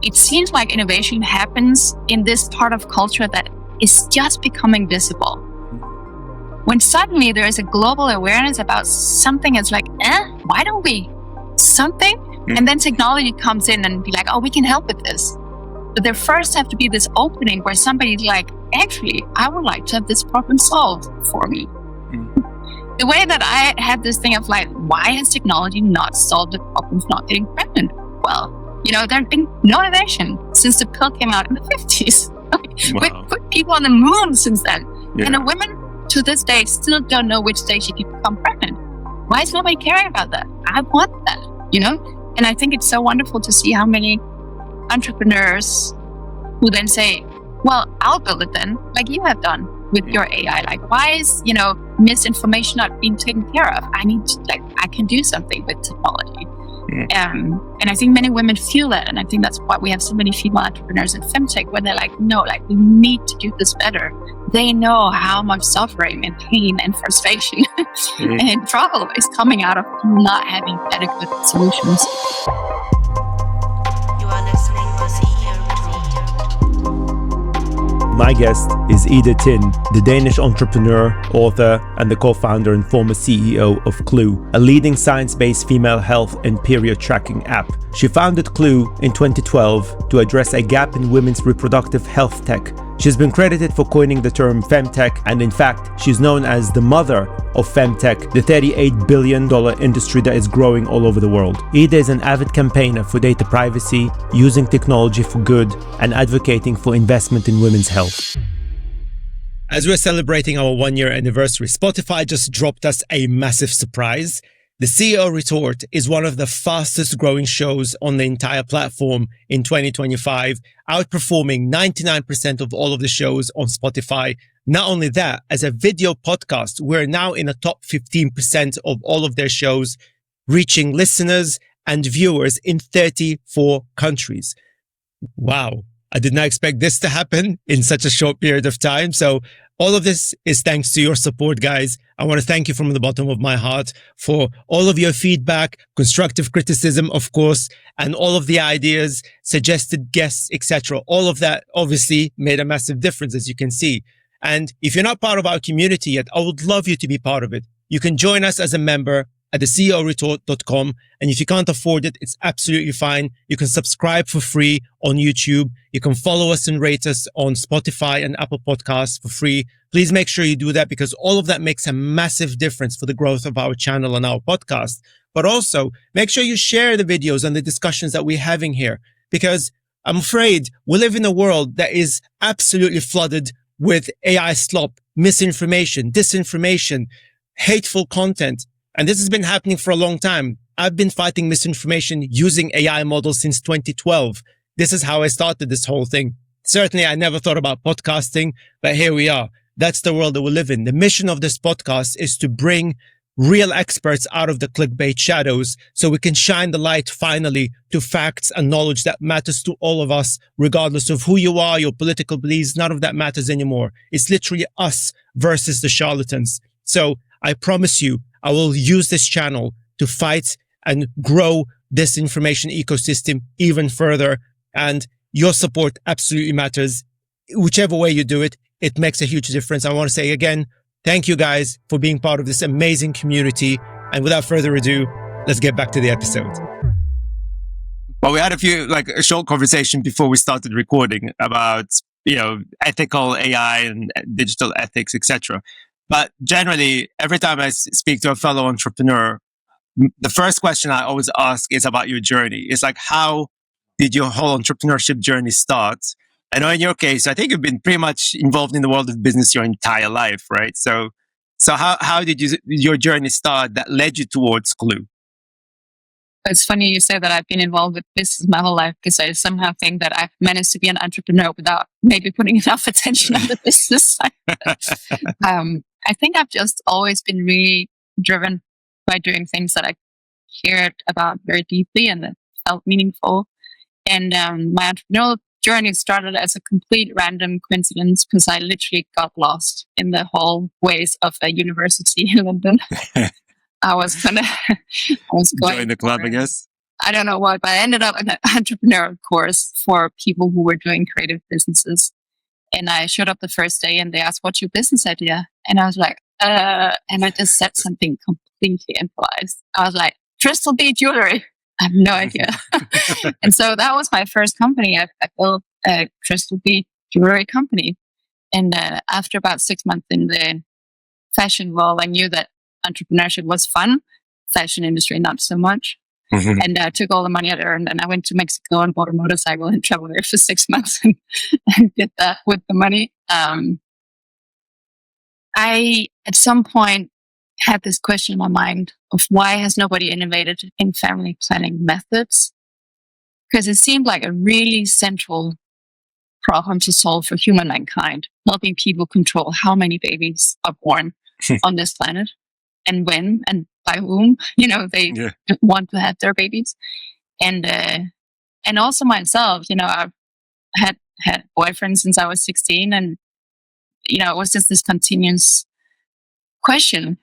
it seems like innovation happens in this part of culture that is just becoming visible. When suddenly there is a global awareness about something, it's like, why don't we? Something? And then technology comes in and be like, oh, we can help with this. But there first have to be this opening where somebody's like, actually, I would like to have this problem solved for me. The way that I had this thing of like, why has technology not solved the problem of not getting pregnant? Well, there's been no innovation since the pill came out in the 50s. We've put people on the moon since then. Yeah. And the women to this day still don't know which day she can become pregnant. Why is nobody caring about that? I want that, And I think it's so wonderful to see how many entrepreneurs who then say, well, I'll build it then, like you have done with your AI. Like, why is, misinformation not being taken care of? I can do something with technology. And I think many women feel that. And I think that's why we have so many female entrepreneurs in FemTech, when they're like, no, we need to do this better. They know how much suffering and pain and frustration and trouble is coming out of not having adequate solutions. You are listening to CEOR. My guest is Hjalte Tin, the Danish entrepreneur, author, and the co-founder and former CEO of Clue, a leading science-based female health and period tracking app. She founded Clue in 2012 to address a gap in women's reproductive health tech. She's been credited for coining the term FemTech, and in fact, she's known as the mother of FemTech, the $38 billion industry that is growing all over the world. Hjalte is an avid campaigner for data privacy, using technology for good, and advocating for investment in women's health. As we're celebrating our 1-year anniversary, Spotify just dropped us a massive surprise. The CEO Retort is one of the fastest growing shows on the entire platform in 2025, outperforming 99% of all of the shows on Spotify. Not only that, as a video podcast, we're now in the top 15% of all of their shows, reaching listeners and viewers in 34 countries. Wow. I did not expect this to happen in such a short period of time. So all of this is thanks to your support, guys. I want to thank you from the bottom of my heart for all of your feedback, constructive criticism, of course, and all of the ideas, suggested guests, etc. All of that obviously made a massive difference, as you can see. And if you're not part of our community yet, I would love you to be part of it. You can join us as a member at the ceoretort.com. And if you can't afford it, it's absolutely fine. You can subscribe for free on YouTube. You can follow us and rate us on Spotify and Apple Podcasts for free. Please make sure you do that, because all of that makes a massive difference for the growth of our channel and our podcast. But also make sure you share the videos and the discussions that we're having here, because I'm afraid we live in a world that is absolutely flooded with AI slop, misinformation, disinformation, hateful content. And this has been happening for a long time. I've been fighting misinformation using AI models since 2012. This is how I started this whole thing. Certainly, I never thought about podcasting, but here we are. That's the world that we live in. The mission of this podcast is to bring real experts out of the clickbait shadows so we can shine the light finally to facts and knowledge that matters to all of us, regardless of who you are, your political beliefs. None of that matters anymore. It's literally us versus the charlatans. So I promise you, I will use this channel to fight and grow this information ecosystem even further. And your support absolutely matters. Whichever way you do it, it makes a huge difference. I want to say again, thank you guys for being part of this amazing community. And without further ado, let's get back to the episode. Well, we had a short conversation before we started recording about, ethical AI and digital ethics, etc. But generally, every time I speak to a fellow entrepreneur, the first question I always ask is about your journey. It's like, how did your whole entrepreneurship journey start? I know in your case, I think you've been pretty much involved in the world of business your entire life, right? So how did your journey start that led you towards Clue? It's funny you say that I've been involved with business my whole life, because I somehow think that I've managed to be an entrepreneur without maybe putting enough attention on the business side. I think I've just always been really driven by doing things that I cared about very deeply and that felt meaningful. And my entrepreneurial journey started as a complete random coincidence, because I literally got lost in the hallways of a university in London. I was going join the club, I guess. I don't know what, but I ended up in an entrepreneurial course for people who were doing creative businesses. And I showed up the first day and they asked, what's your business idea? And I was like, and I just said something completely improvised. I was like, crystal bead jewelry. I have no idea. And so that was my first company. I built a crystal bead jewelry company. And after about 6 months in the fashion world, I knew that entrepreneurship was fun. Fashion industry, not so much. And I took all the money I'd earned and I went to Mexico and bought a motorcycle and traveled there for 6 months and did that with the money. I, at some point, had this question in my mind of why has nobody innovated in family planning methods? Because it seemed like a really central problem to solve for human mankind, helping people control how many babies are born on this planet and when and by whom, they want to have their babies. And also myself, I've had boyfriends since I was 16 and, it was just this continuous question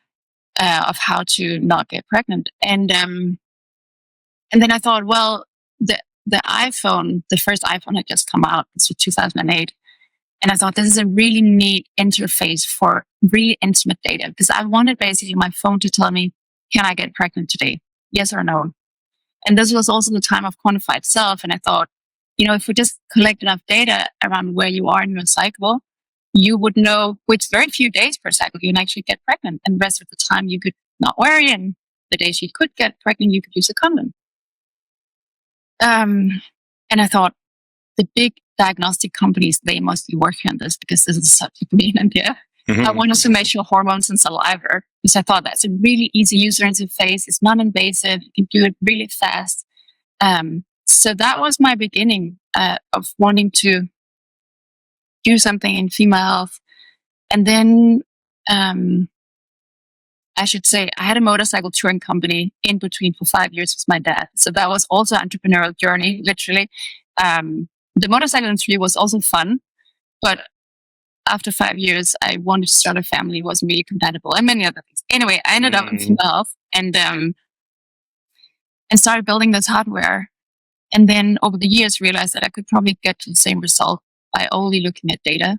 of how to not get pregnant. And then I thought, well, the iPhone, the first iPhone had just come out. This was 2008. And I thought this is a really neat interface for really intimate data because I wanted basically my phone to tell me, can I get pregnant today? Yes or no? And this was also the time of quantified self. And I thought, if we just collect enough data around where you are in your cycle, you would know with very few days per cycle, you can actually get pregnant. And the rest of the time you could not worry. And the days you could get pregnant, you could use a condom. And I thought the big diagnostic companies, they must be working on this because this is such a green idea. I wanted to measure hormones in saliva because I thought that's a really easy user interface. It's non-invasive. You can do it really fast. So that was my beginning of wanting to do something in female health. And then I should say I had a motorcycle touring company in between for 5 years with my dad. So that was also an entrepreneurial journey, literally. The motorcycle industry was also fun, but after 5 years, I wanted to start a family, wasn't really compatible, and many other things. Anyway, I ended up in female health and started building this hardware. And then over the years, realized that I could probably get to the same result by only looking at data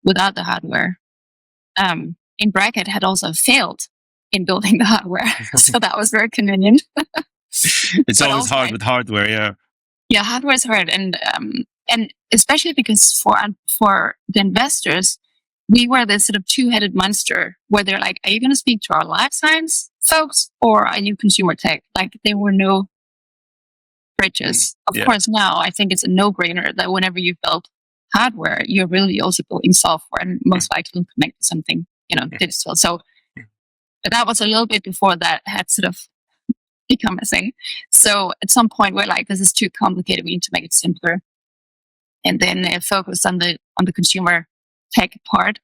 without the hardware. In bracket, had also failed in building the hardware, so that was very convenient. It's always hard with hardware, yeah. Yeah, hardware is hard, and especially because for the investors, we were this sort of two-headed monster where they're like, "Are you going to speak to our life science folks, or are you consumer tech?" Like there were no bridges. Of course, now I think it's a no-brainer that whenever you build hardware, you're really also building software, and most likely connect to something digital. So, but that was a little bit before that had sort of become a thing. So at some point we're like, this is too complicated. We need to make it simpler. And then focused on the consumer tech part,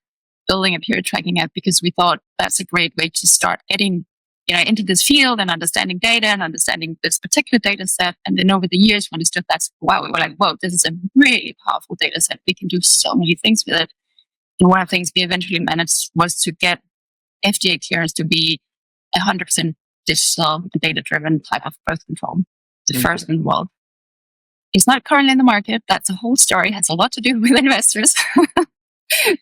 building a period tracking app because we thought that's a great way to start getting into this field and understanding data and understanding this particular data set. And then over the years, we understood we were like, whoa, this is a really powerful data set. We can do so many things with it. And one of the things we eventually managed was to get FDA clearance to be 100% digital, data-driven type of birth control, the first in the world. It's not currently in the market. That's a whole story. It has a lot to do with investors.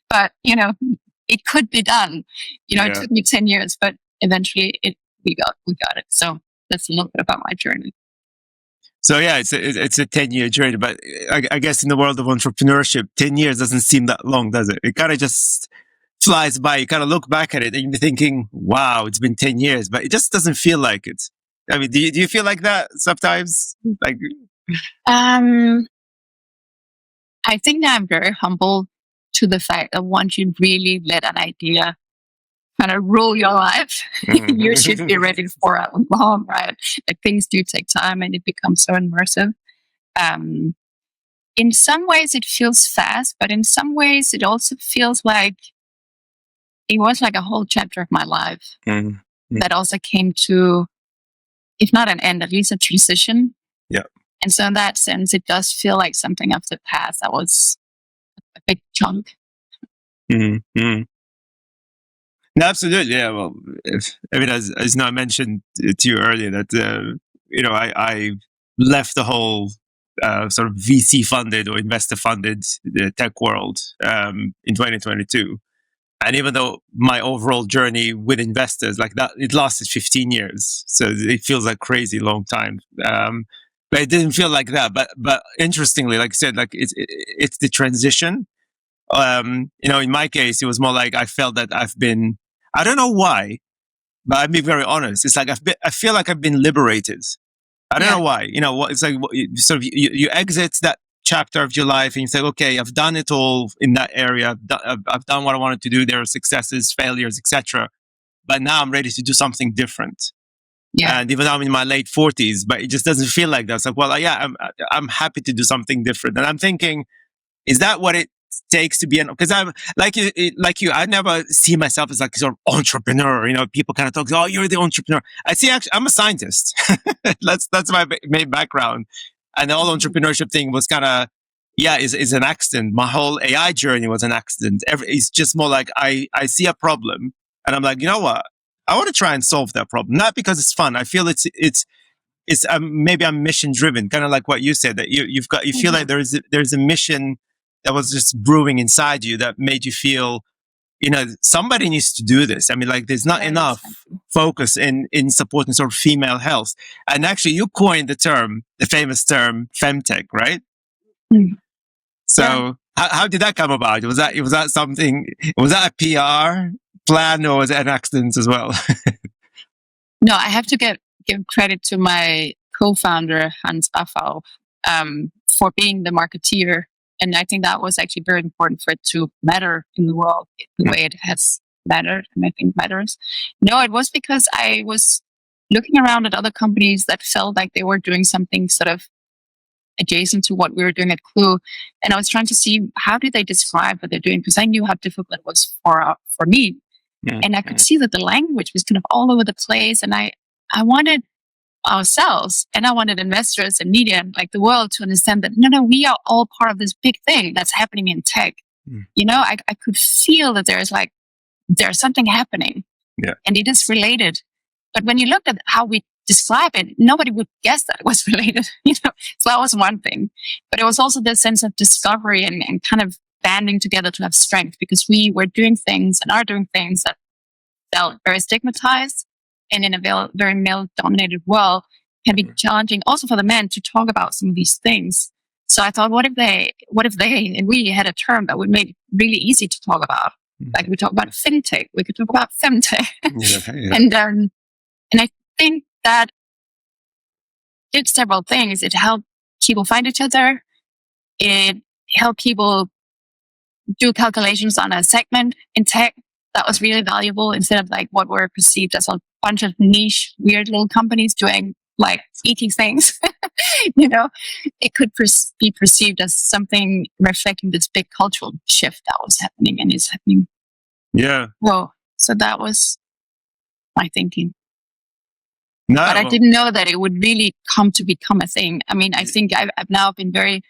But, it could be done. It took me 10 years, but eventually we got it. So that's a little bit about my journey. So yeah, it's a 10-year journey, but I guess in the world of entrepreneurship, 10 years doesn't seem that long, does it? It kind of just flies by. You kind of look back at it and you're thinking, wow, it's been 10 years, but it just doesn't feel like it. I mean, do you feel like that sometimes? Like, I think that I'm very humble to the fact that once you really let an idea kind of rule your life, you should be ready for a long ride. Like things do take time and it becomes so immersive. In some ways it feels fast, but in some ways it also feels like it was like a whole chapter of my life that also came to, if not an end, at least a transition. Yeah. And so in that sense, it does feel like something of the past that was a big chunk. No, absolutely. Yeah. Well, as I mentioned to you earlier, that left the whole sort of VC funded or investor funded tech world in 2022. And even though my overall journey with investors like that, it lasted 15 years. So it feels like crazy long time. But it didn't feel like that. But interestingly, like I said, like it's the transition. In my case, it was more like I felt that I don't know why, but I'll be very honest. It's like I feel like I've been liberated. I don't know why. It's like sort of you exit that chapter of your life and you say, okay, I've done it all in that area. I've done what I wanted to do. There are successes, failures, etc. But now I'm ready to do something different. Yeah. And even though I'm in my late 40s, but it just doesn't feel like that. It's like, well, yeah, I'm happy to do something different. And I'm thinking, is that what it takes to be because I'm like you, I never see myself as like sort of entrepreneur. People kind of talk, oh, you're the entrepreneur. I see, actually, I'm a scientist. That's my main background. And the whole entrepreneurship thing was kind of, is an accident. My whole AI journey was an accident. It's just more like I see a problem and I'm like, you know what? I want to try and solve that problem. Not because it's fun. I feel it's maybe I'm mission driven, kind of like what you said, that you feel like there's a mission that was just brewing inside you that made you feel, somebody needs to do this. I mean, like there's not enough focus in supporting sort of female health. And actually you coined the famous term FemTech, right? Mm. So how did that come about? Was that a PR plan or was it an accident as well? No, I have to give credit to my co-founder, Hans Affau, for being the marketeer. And I think that was actually very important for it to matter in the world the way it has mattered and I think matters. No, it was because I was looking around at other companies that felt like they were doing something sort of adjacent to what we were doing at Clue. And I was trying to see how do they describe what they're doing because I knew how difficult it was for me. And I could see that the language was kind of all over the place. And I wanted ourselves and I wanted investors and media and like the world to understand that no, we are all part of this big thing that's happening in tech. I could feel that there's something happening and it is related. But when you looked at how we describe it, nobody would guess that it was related, So that was one thing. But it was also this sense of discovery and kind of banding together to have strength because we were doing things and are doing things that felt very stigmatized and in a very male-dominated world can be challenging also for the men to talk about some of these things. So I thought, what if they and we had a term that would make it really easy to talk about? Like we talk about fintech, we could talk about femtech. And I think that did several things. It helped people find each other. It helped people do calculations on a segment in tech that was really valuable instead of like what were perceived as a bunch of niche, weird little companies doing like eating things. It could be perceived as something reflecting this big cultural shift that was happening and is happening. Yeah. Well, so that was my thinking. But I didn't know that it would really come to become a thing. I mean, I think I've now been very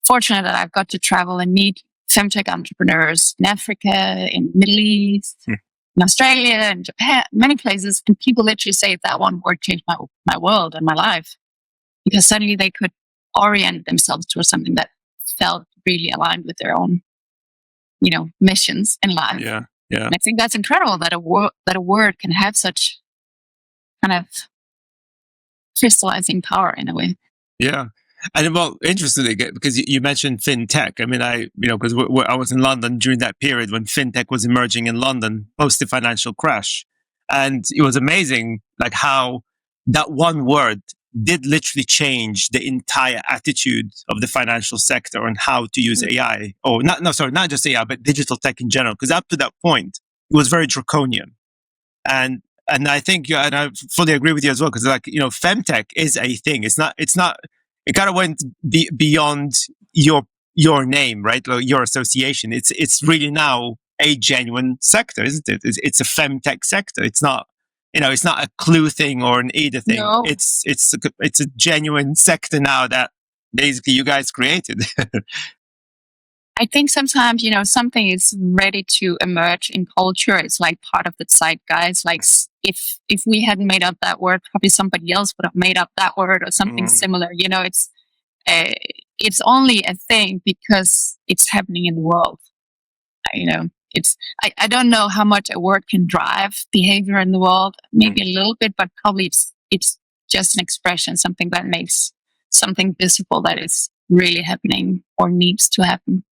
fortunate that I've got to travel and meet FemTech entrepreneurs in Africa, in Middle East, in Australia, and Japan, many places. And people literally say that one word changed my world and my life because suddenly they could orient themselves towards something that felt really aligned with their own, missions in life. Yeah, yeah. And I think that's incredible that a word can have such kind of crystallizing power in a way. Yeah. And well, interestingly, because you mentioned fintech. I mean, because I was in London during that period when fintech was emerging in London post the financial crash. And it was amazing, like how that one word did literally change the entire attitude of the financial sector on how to use AI. Or not just AI, but digital tech in general. Because up to that point, it was very draconian. And I think, and I fully agree with you as well, because femtech is a thing. It's not. It kind of went beyond your name, right? Or your association. It's really now a genuine sector, isn't it? It's a femtech sector. It's not, it's not a Clue thing or an Ida thing. No. It's a genuine sector now that basically you guys created. I think sometimes, something is ready to emerge in culture. It's like part of the zeitgeist, like if we hadn't made up that word, probably somebody else would have made up that word or something similar. It's only a thing because it's happening in the world. I don't know how much a word can drive behavior in the world. Maybe a little bit, but probably it's just an expression, something that makes something visible that is really happening or needs to happen.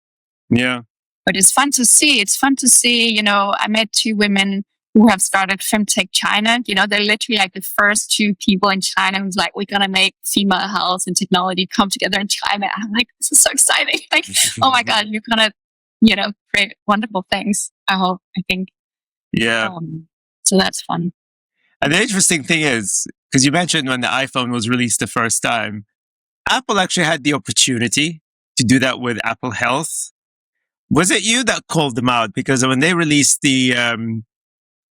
Yeah. But it's fun to see. I met 2 women who have started FemTech China. They're literally like the first 2 people in China who's like, we're going to make female health and technology come together in China. I'm like, this is so exciting. Like, oh my God, you're going to, create wonderful things. I think. Yeah. So that's fun. And the interesting thing is, because you mentioned when the iPhone was released the first time, Apple actually had the opportunity to do that with Apple Health. Was it you that called them out? Because when they released the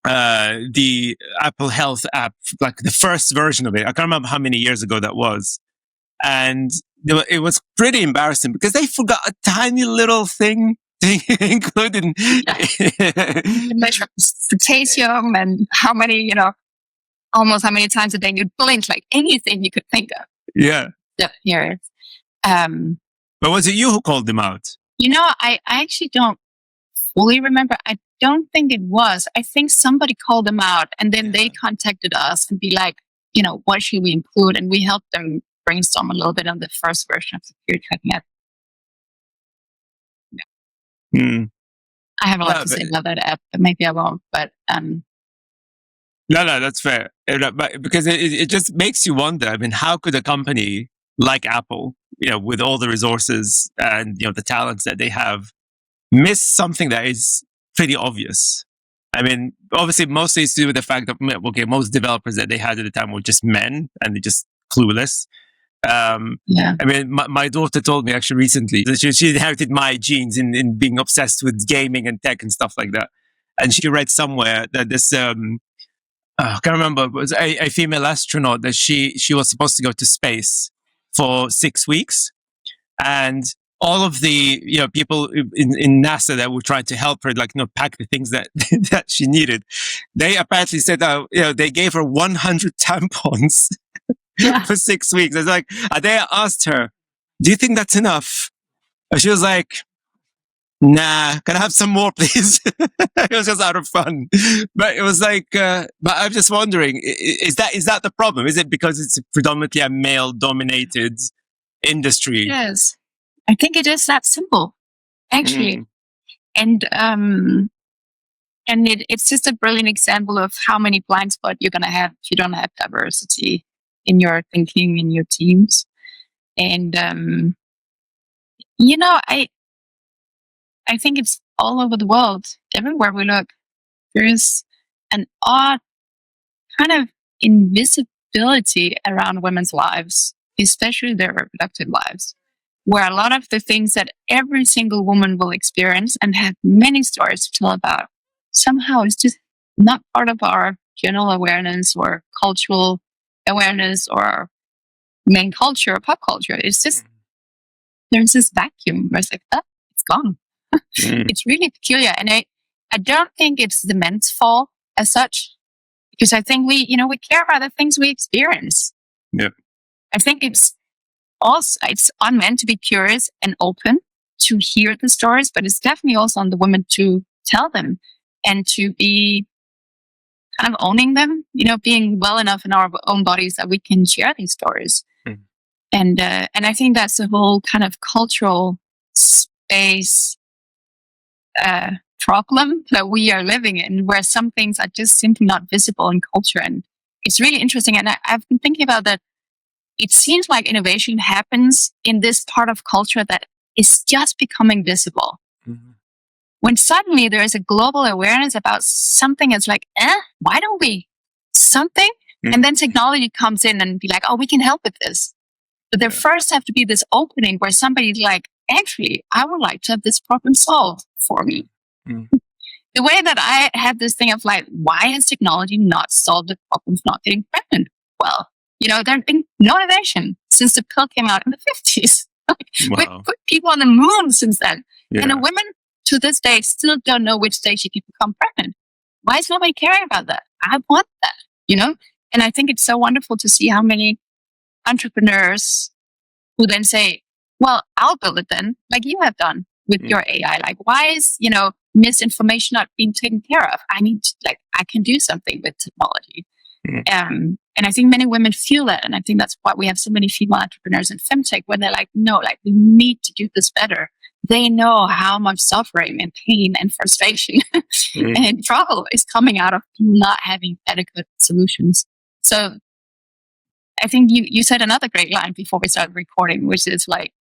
Apple Health app, like the first version of it, I can't remember how many years ago that was. And it was pretty embarrassing because they forgot a tiny little thing included. Measure potassium and how many, almost how many times a day you'd blink, like anything you could think of. Yeah. So here. But was it you who called them out? I actually don't fully remember. I don't think it was. I think somebody called them out and then they contacted us and be like, what should we include? And we helped them brainstorm a little bit on the first version of the security tracking app. Yeah. I have a lot to say about that app, but maybe I won't. But no, that's fair. But because it just makes you wonder. I mean, how could a company like Apple, with all the resources and the talents that they have, miss something that is pretty obvious? I mean, obviously, mostly it's to do with the fact that most developers that they had at the time were just men and they're just clueless. I mean, my daughter told me actually recently that she inherited my genes in being obsessed with gaming and tech and stuff like that. And she read somewhere that this, I can't remember, it was a female astronaut that she was supposed to go to space for 6 weeks. And all of the people in NASA that were trying to help her, pack the things that that she needed, they apparently said they gave her 100 tampons for 6 weeks. It's like, they asked her, "Do you think that's enough?" And she was like, "Nah, can I have some more, please?" It was just out of fun. But it was like, but I'm just wondering, is that the problem? Is it because it's predominantly a male-dominated industry? Yes. I think it is that simple, actually. And it's just a brilliant example of how many blind spots you're going to have if you don't have diversity in your thinking, in your teams. And, I think it's all over the world. Everywhere we look, there is an odd kind of invisibility around women's lives, especially their reproductive lives, where a lot of the things that every single woman will experience and have many stories to tell about somehow is just not part of our general awareness or cultural awareness or main culture or pop culture. It's just, there's this vacuum where it's like, it's gone. It's really peculiar. And I don't think it's the men's fault as such, because I think we care about the things we experience. Yeah. I think it's on men to be curious and open to hear the stories, but it's definitely also on the women to tell them and to be kind of owning them, being well enough in our own bodies that we can share these stories. And I think that's the whole kind of cultural space problem that we are living in, where some things are just simply not visible in culture. And it's really interesting. And I've been thinking about that. It seems like innovation happens in this part of culture that is just becoming visible. When suddenly there is a global awareness about something, it's like, why don't we something? And then technology comes in and be like, oh, we can help with this. But there first have to be this opening where somebody's like, actually, I would like to have this problem solved for me. The way that I had this thing of like, why has technology not solved the problem of not getting pregnant? Well, there's been no innovation since the pill came out in the 50s. We put people on the moon since then. And the women to this day still don't know which day she can become pregnant. Why is nobody caring about that? I want that, And I think it's so wonderful to see how many entrepreneurs who then say, well, I'll build it then, like you have done with your AI. Like, why is, misinformation not being taken care of? I can do something with technology. And I think many women feel that. And I think that's why we have so many female entrepreneurs in FemTech when they're like, no, like we need to do this better. They know how much suffering and pain and frustration and trouble is coming out of not having adequate solutions. So I think you said another great line before we started recording, which is like,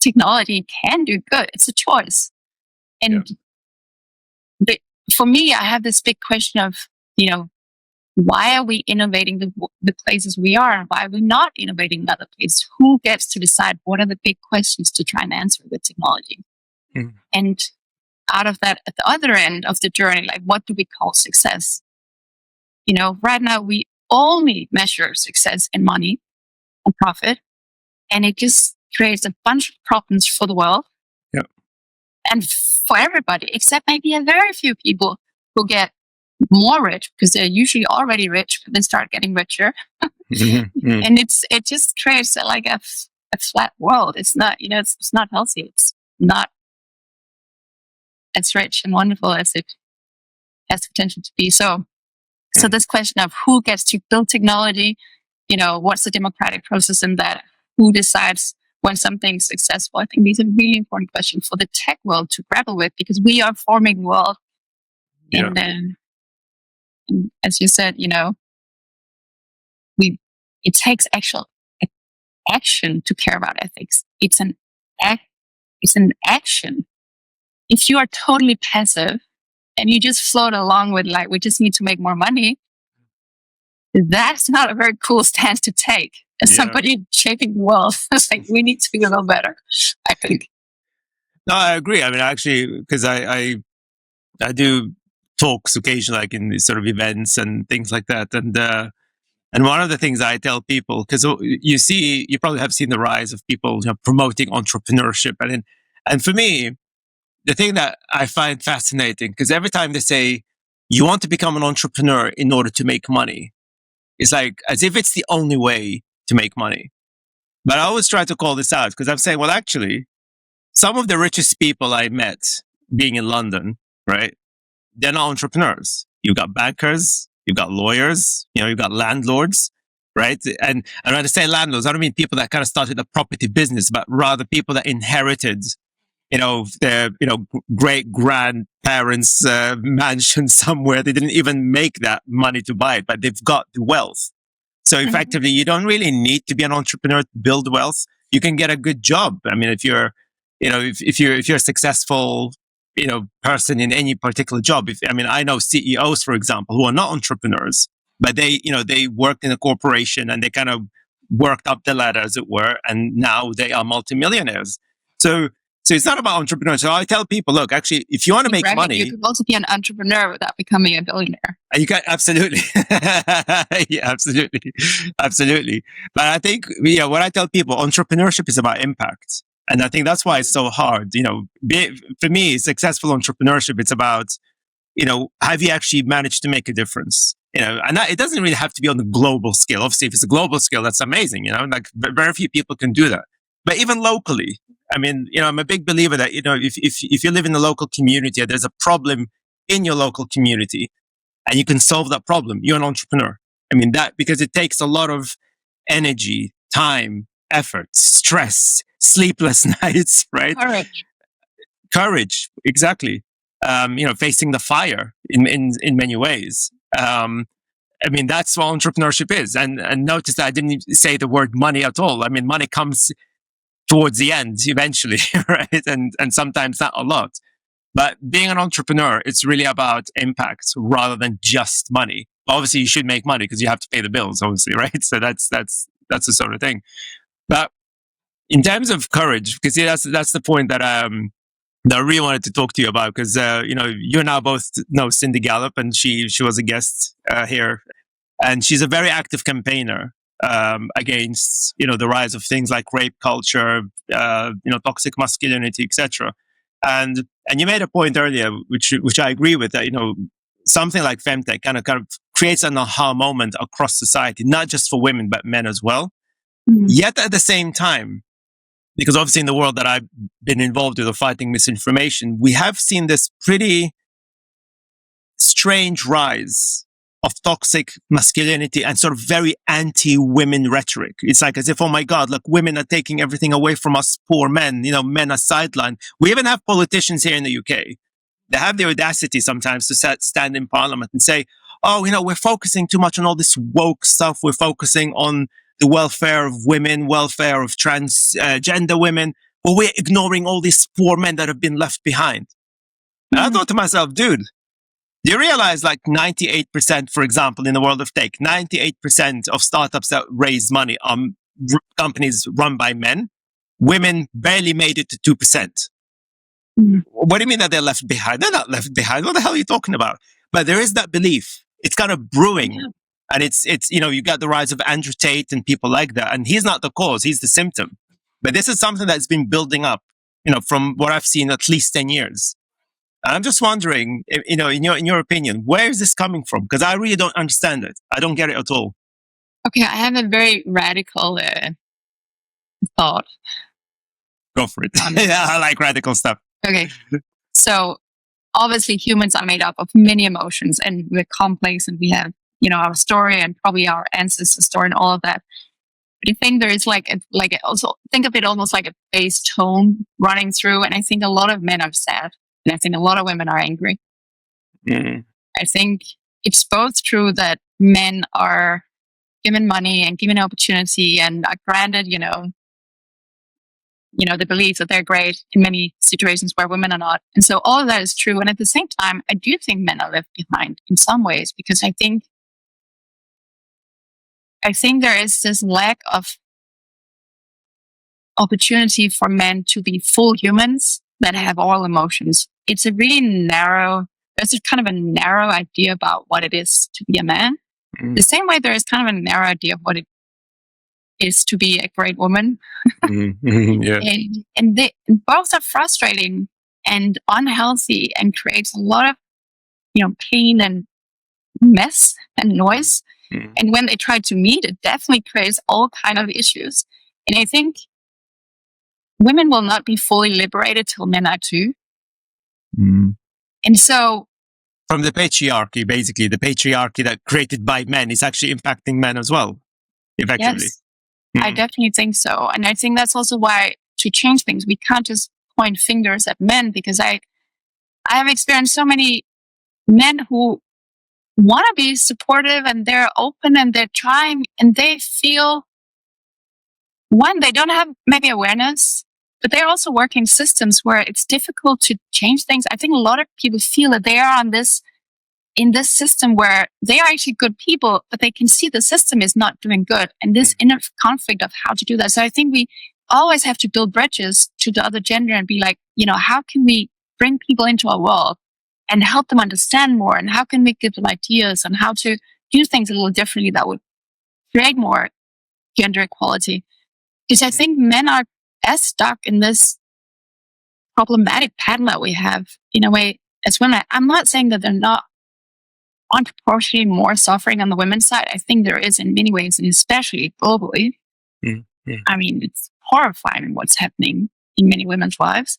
technology can do good. It's a choice. And for me, I have this big question of, why are we innovating the places we are? And why are we not innovating in other places? Who gets to decide what are the big questions to try and answer with technology? And out of that, at the other end of the journey, like what do we call success? Right now we only measure success in money and profit. And it just creates a bunch of problems for the world. Yeah. And for everybody, except maybe a very few people who get more rich because they're usually already rich, but then start getting richer. And it just creates like a flat world. It's not, it's not healthy. It's not as rich and wonderful as it has the potential to be. So this question of who gets to build technology, what's the democratic process in that? Who decides when something's successful? I think these are really important questions for the tech world to grapple with because we are forming the world. Yeah. And as you said, it takes actual action to care about ethics. It's an action. If you are totally passive and you just float along with like, we just need to make more money, that's not a very cool stance to take as somebody shaping the world. It's like, we need to be a little better, I think. No, I agree. I mean, actually, because I do talks occasionally, like in these sort of events and things like that. And one of the things I tell people, because you probably have seen the rise of people promoting entrepreneurship. And for me, the thing that I find fascinating, because every time they say you want to become an entrepreneur in order to make money, it's like as if it's the only way to make money. But I always try to call this out because I'm saying, well, actually, some of the richest people I met being in London, right? They're not entrepreneurs. You've got bankers, you've got lawyers, you've got landlords, right? And when I say landlords, I don't mean people that kind of started a property business, but rather people that inherited, their, great grandparents' mansion somewhere. They didn't even make that money to buy it, but they've got the wealth. So effectively, you don't really need to be an entrepreneur to build wealth. You can get a good job. I mean, if you're a successful person in any particular job. I know CEOs, for example, who are not entrepreneurs, but they worked in a corporation and they kind of worked up the ladder, as it were, and now they are multimillionaires. So it's not about entrepreneurs. So I tell people, look, actually, if you want to make money, you could also be an entrepreneur without becoming a billionaire. You can absolutely, yeah, absolutely. But I think, what I tell people, entrepreneurship is about impact. And I think that's why it's so hard. For me, successful entrepreneurship, it's about, have you actually managed to make a difference? And it doesn't really have to be on the global scale. Obviously, if it's a global scale, that's amazing. Like very few people can do that. But even locally, I'm a big believer that, if you live in a local community and there's a problem in your local community and you can solve that problem, you're an entrepreneur. Because it takes a lot of energy, time, effort, stress, sleepless nights, right? Courage, exactly. Facing the fire in many ways. That's what entrepreneurship is. And notice that I didn't say the word money at all. Money comes towards the end eventually, right? And sometimes not a lot. But being an entrepreneur, it's really about impact rather than just money. Obviously, you should make money because you have to pay the bills, obviously, right? So that's the sort of thing. But in terms of courage, because that's the point that I really wanted to talk to you about, because you and I both know Cindy Gallup, and she was a guest here, and she's a very active campaigner against the rise of things like rape culture, toxic masculinity, etc. And you made a point earlier, which I agree with, that something like FemTech kind of creates an aha moment across society, not just for women, but men as well. Yet at the same time, because obviously in the world that I've been involved with of fighting misinformation, we have seen this pretty strange rise of toxic masculinity and sort of very anti-women rhetoric. It's like as if, oh my God, look, women are taking everything away from us poor men. You know, men are sidelined. We even have politicians here in the UK. They have the audacity sometimes to stand in parliament and say, oh, you know, we're focusing too much on all this woke stuff. We're focusing on the welfare of women, welfare of transgender women, but we're ignoring all these poor men that have been left behind. And I thought to myself, dude, do you realize like 98%, for example, in the world of tech, 98% of startups that raise money are companies run by men? Women barely made it to 2%. What do you mean that they're left behind? They're not left behind. What the hell are you talking about? But there is that belief. It's kind of brewing. Yeah. And it's, you know, you got the rise of Andrew Tate and people like that. And he's not the cause. He's the symptom. But this is something that's been building up, you know, from what I've seen at least 10 years. And I'm just wondering, you know, in your opinion, where is this coming from? Because I really don't understand it. I don't get it at all. Okay. I have a very radical thought. Go for it. Yeah, I like radical stuff. Okay. So obviously humans are made up of many emotions and we're complex and we have, you know, our story and probably our ancestors' story and all of that. But I think there is also think of it almost like a bass tone running through. And I think a lot of men are sad and I think a lot of women are angry. I think it's both true that men are given money and given opportunity and are granted, you know, the belief that they're great in many situations where women are not. And so all of that is true. And at the same time, I do think men are left behind in some ways because I think there is this lack of opportunity for men to be full humans that have all emotions. It's a really there's a kind of a narrow idea about what it is to be a man. The same way there is kind of a narrow idea of what it is to be a great woman. Yeah. and both are frustrating and unhealthy and creates a lot of, you know, pain and mess and noise. And when they try to meet, it definitely creates all kind of issues. And I think women will not be fully liberated till men are too. And so from the patriarchy, basically, the patriarchy that created by men is actually impacting men as well, effectively. Yes, I definitely think so. And I think that's also why to change things, we can't just point fingers at men because I have experienced so many men who want to be supportive and they're open and they're trying and they feel, one, they don't have maybe awareness, but they're also working systems where it's difficult to change things. I think a lot of people feel that they are in this system where they are actually good people, but they can see the system is not doing good and this inner conflict of how to do that. So I think we always have to build bridges to the other gender and be like, you know, how can we bring people into our world and help them understand more? And how can we give them ideas on how to do things a little differently that would create more gender equality? Because I think men are as stuck in this problematic pattern that we have in a way as women. I'm not saying that they're not unproportionately more suffering on the women's side. I think there is in many ways, and especially globally. I mean, it's horrifying what's happening in many women's lives.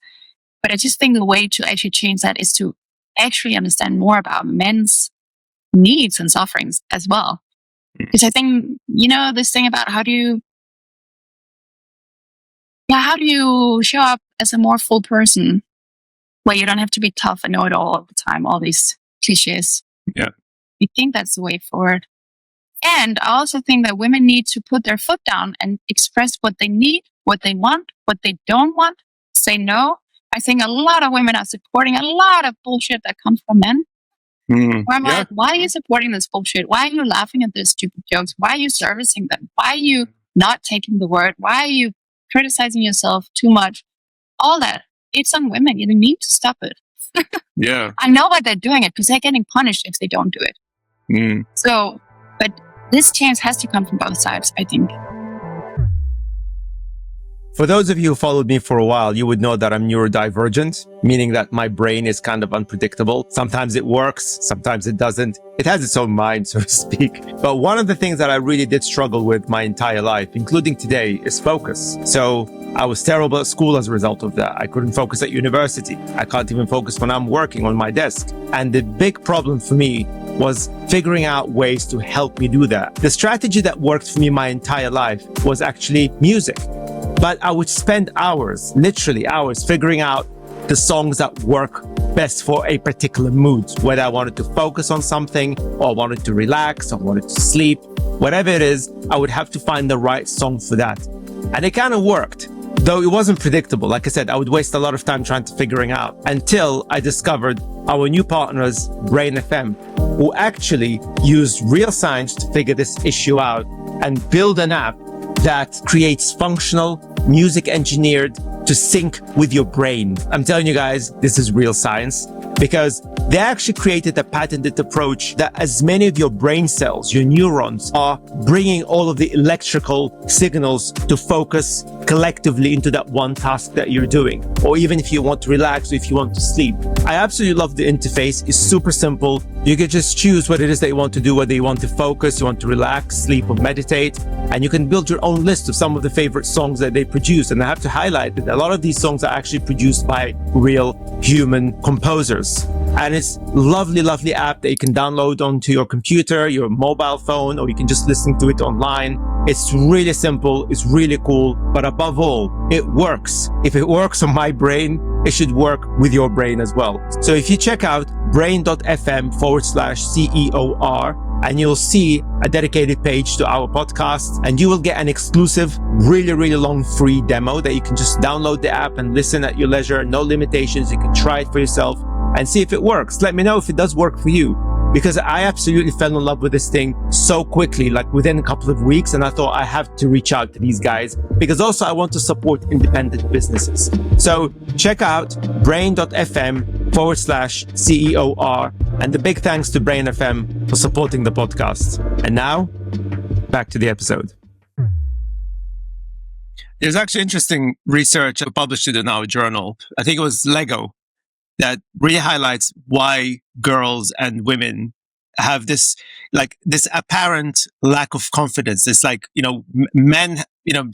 But I just think the way to actually change that is to actually understand more about men's needs and sufferings as well. Because I think, you know, this thing about how do you show up as a more full person where you don't have to be tough and know it all the time, all these cliches. Yeah. I think that's the way forward. And I also think that women need to put their foot down and express what they need, what they want, what they don't want, say no. I think a lot of women are supporting a lot of bullshit that comes from men. Where I'm like, why are you supporting this bullshit? Why are you laughing at these stupid jokes? Why are you servicing them? Why are you not taking the word? Why are you criticizing yourself too much? All that. It's on women. You need to stop it. Yeah. I know why they're doing it because they're getting punished if they don't do it. So, but this change has to come from both sides, I think. For those of you who followed me for a while, you would know that I'm neurodivergent, meaning that my brain is kind of unpredictable. Sometimes it works, sometimes it doesn't. It has its own mind, so to speak. But one of the things that I really did struggle with my entire life, including today, is focus. So I was terrible at school as a result of that. I couldn't focus at university. I can't even focus when I'm working on my desk. And the big problem for me was figuring out ways to help me do that. The strategy that worked for me my entire life was actually music. But I would spend hours, literally hours, figuring out the songs that work best for a particular mood, whether I wanted to focus on something or I wanted to relax or wanted to sleep, whatever it is, I would have to find the right song for that. And it kind of worked, though it wasn't predictable. Like I said, I would waste a lot of time trying to figuring out until I discovered our new partners, Brain FM, who actually used real science to figure this issue out and build an app that creates functional, music engineered to sync with your brain. I'm telling you guys, this is real science because they actually created a patented approach that as many of your brain cells, your neurons, are bringing all of the electrical signals to focus collectively into that one task that you're doing. Or even if you want to relax or if you want to sleep. I absolutely love the interface. It's super simple. You can just choose what it is that you want to do, whether you want to focus, you want to relax, sleep, or meditate. And you can build your own list of some of the favorite songs that they produce. And I have to highlight that a lot of these songs are actually produced by real human composers. And it's lovely, lovely app that you can download onto your computer, your mobile phone, or you can just listen to it online. It's really simple. It's really cool. But above all, it works. If it works on my brain, it should work with your brain as well. So if you check out brain.fm/CEOR, and you'll see a dedicated page to our podcast, and you will get an exclusive, really, really long free demo that you can just download the app and listen at your leisure. No limitations. You can try it for yourself and see if it works. Let me know if it does work for you, because I absolutely fell in love with this thing so quickly, like within a couple of weeks. And I thought I have to reach out to these guys because also I want to support independent businesses. So check out brain.fm/CEOR. And the big thanks to Brain FM for supporting the podcast. And now, back to the episode. There's actually interesting research. I published it in our journal. I think it was Lego that really highlights why girls and women have this apparent lack of confidence. It's like, men,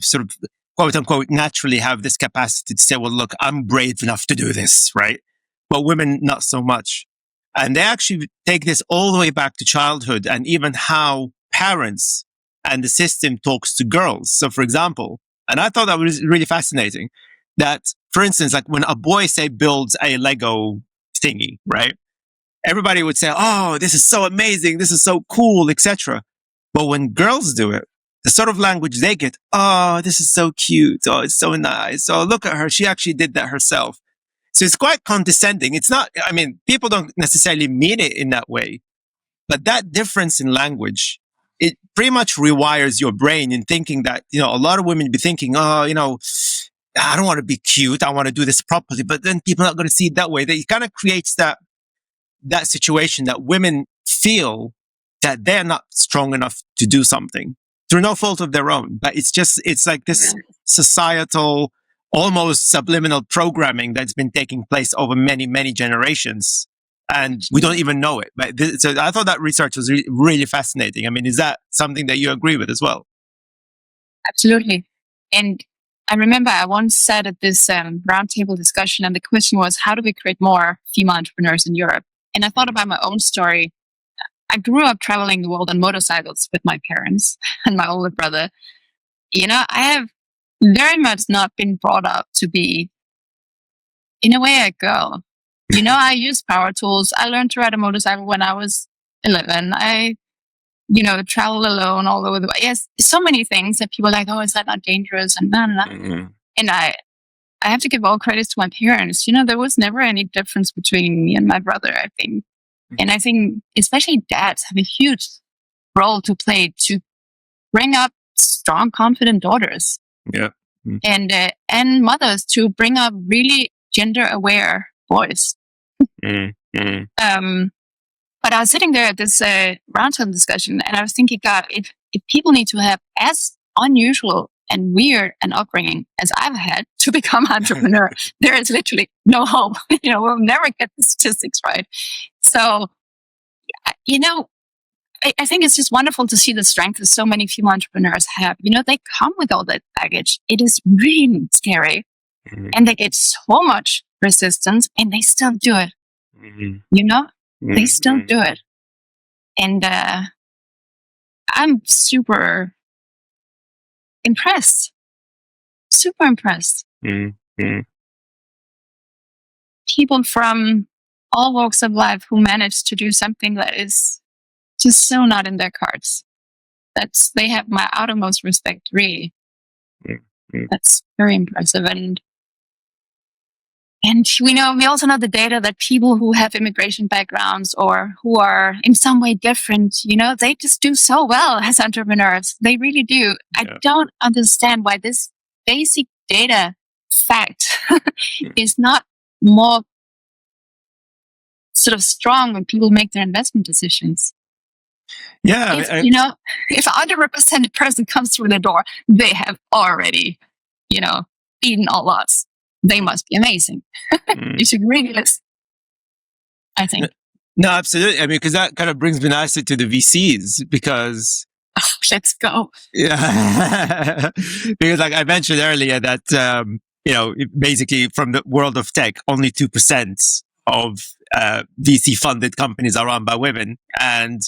sort of quote unquote, naturally have this capacity to say, well, look, I'm brave enough to do this, right? But women, not so much. And they actually take this all the way back to childhood and even how parents and the system talks to girls. So for example, and I thought that was really fascinating, that for instance, like when a boy, say, builds a Lego thingy, right? Everybody would say, oh, this is so amazing. This is so cool, etc. But when girls do it, the sort of language they get, oh, this is so cute. Oh, it's so nice. Oh, look at her. She actually did that herself. So it's quite condescending. It's not, people don't necessarily mean it in that way, but that difference in language, it pretty much rewires your brain in thinking that, a lot of women be thinking, oh, I don't want to be cute. I want to do this properly, but then people are not going to see it that way. That it kind of creates that situation that women feel that they're not strong enough to do something through no fault of their own. But it's like this societal, almost subliminal programming that's been taking place over many, many generations. And we don't even know it. But so I thought that research was really fascinating. Is that something that you agree with as well? Absolutely. And I remember I once said at this roundtable discussion, and the question was, how do we create more female entrepreneurs in Europe? And I thought about my own story. I grew up traveling the world on motorcycles with my parents and my older brother. I have very much not been brought up to be, in a way, a girl. I use power tools. I learned to ride a motorcycle when I was 11. I, travel alone all over the way. Yes, so many things that people are like, oh, is that not dangerous? And blah, blah, blah. Mm-hmm. And I have to give all credits to my parents. There was never any difference between me and my brother, I think. Mm-hmm. And I think especially dads have a huge role to play to bring up strong, confident daughters. Yeah. Mm-hmm. And mothers to bring up really gender-aware boys. Mm-hmm. But I was sitting there at this roundtable discussion, and I was thinking, God, if people need to have as unusual and weird an upbringing as I've had to become an entrepreneur, there is literally no hope. We'll never get the statistics right. So, I think it's just wonderful to see the strength that so many female entrepreneurs have. They come with all that baggage. It is really scary. Mm-hmm. And they get so much resistance and they still do it. Mm-hmm. They still do it. And I'm super impressed. Super impressed. Mm-hmm. People from all walks of life who manage to do something that is just so not in their cards. They have my uttermost respect, really. Mm-hmm. That's very impressive. And we also know the data that people who have immigration backgrounds or who are in some way different, they just do so well as entrepreneurs. They really do. Yeah. I don't understand why this basic data fact is not more sort of strong when people make their investment decisions. Yeah. If an underrepresented person comes through the door, they have already, beaten all odds. They must be amazing. You should really listen, I think. No, absolutely. I mean, because that kind of brings me nicely to the VCs because... let's go. Yeah. Because like I mentioned earlier that, basically from the world of tech, only 2% of VC-funded companies are run by women. And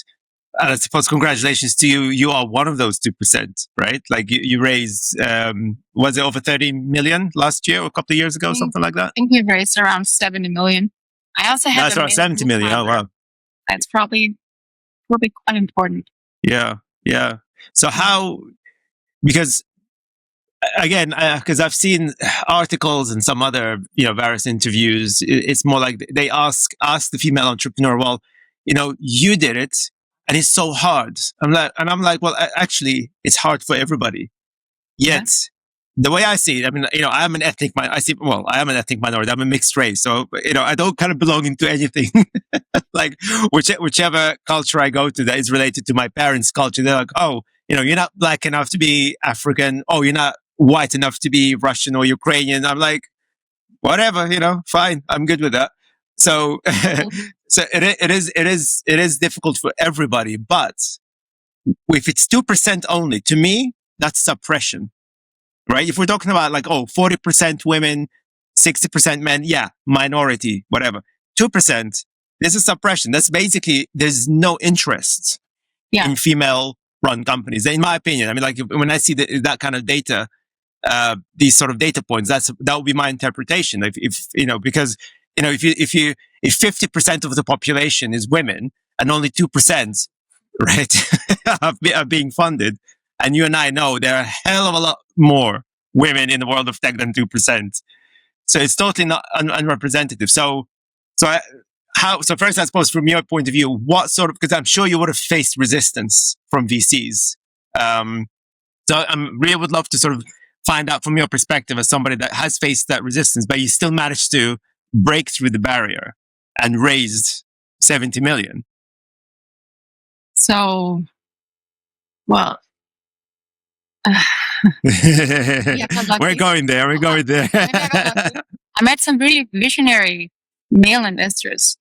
I suppose congratulations to you. You are one of those 2%, right? Like you raised, was it over 30 million last year or a couple of years ago, something like that? I think we raised around 70 million. I also had around 70 million. Oh, wow. That's probably quite important. Yeah. Yeah. So because again, because I've seen articles and some other, various interviews, it's more like they ask the female entrepreneur, well, you did it. And it's so hard. I'm like, well, actually, it's hard for everybody. Yet, the way I see it, I mean, I'm an ethnic minority. I'm a mixed race. So, I don't kind of belong into anything. Like, whichever culture I go to that is related to my parents' culture, they're like, oh, you're not black enough to be African. Oh, you're not white enough to be Russian or Ukrainian. I'm like, whatever, fine. I'm good with that. So, so it is difficult for everybody, but if it's 2% only, to me, that's suppression, right? If we're talking about like, 40% women, 60% men, yeah, minority, whatever. 2%, this is suppression. That's basically, there's no interest in female-run companies, in my opinion. I mean, like when I see that kind of data, these sort of data points, that would be my interpretation. Because if 50% of the population is women and only 2%, right, are being funded, and you and I know there are a hell of a lot more women in the world of tech than 2%. So it's totally not unrepresentative. So first, I suppose from your point of view, what sort of, because I'm sure you would have faced resistance from VCs. So I really would love to sort of find out from your perspective as somebody that has faced that resistance, but you still managed to break through the barrier and raised 70 million. So, well, we're going there. I met some really visionary male investors.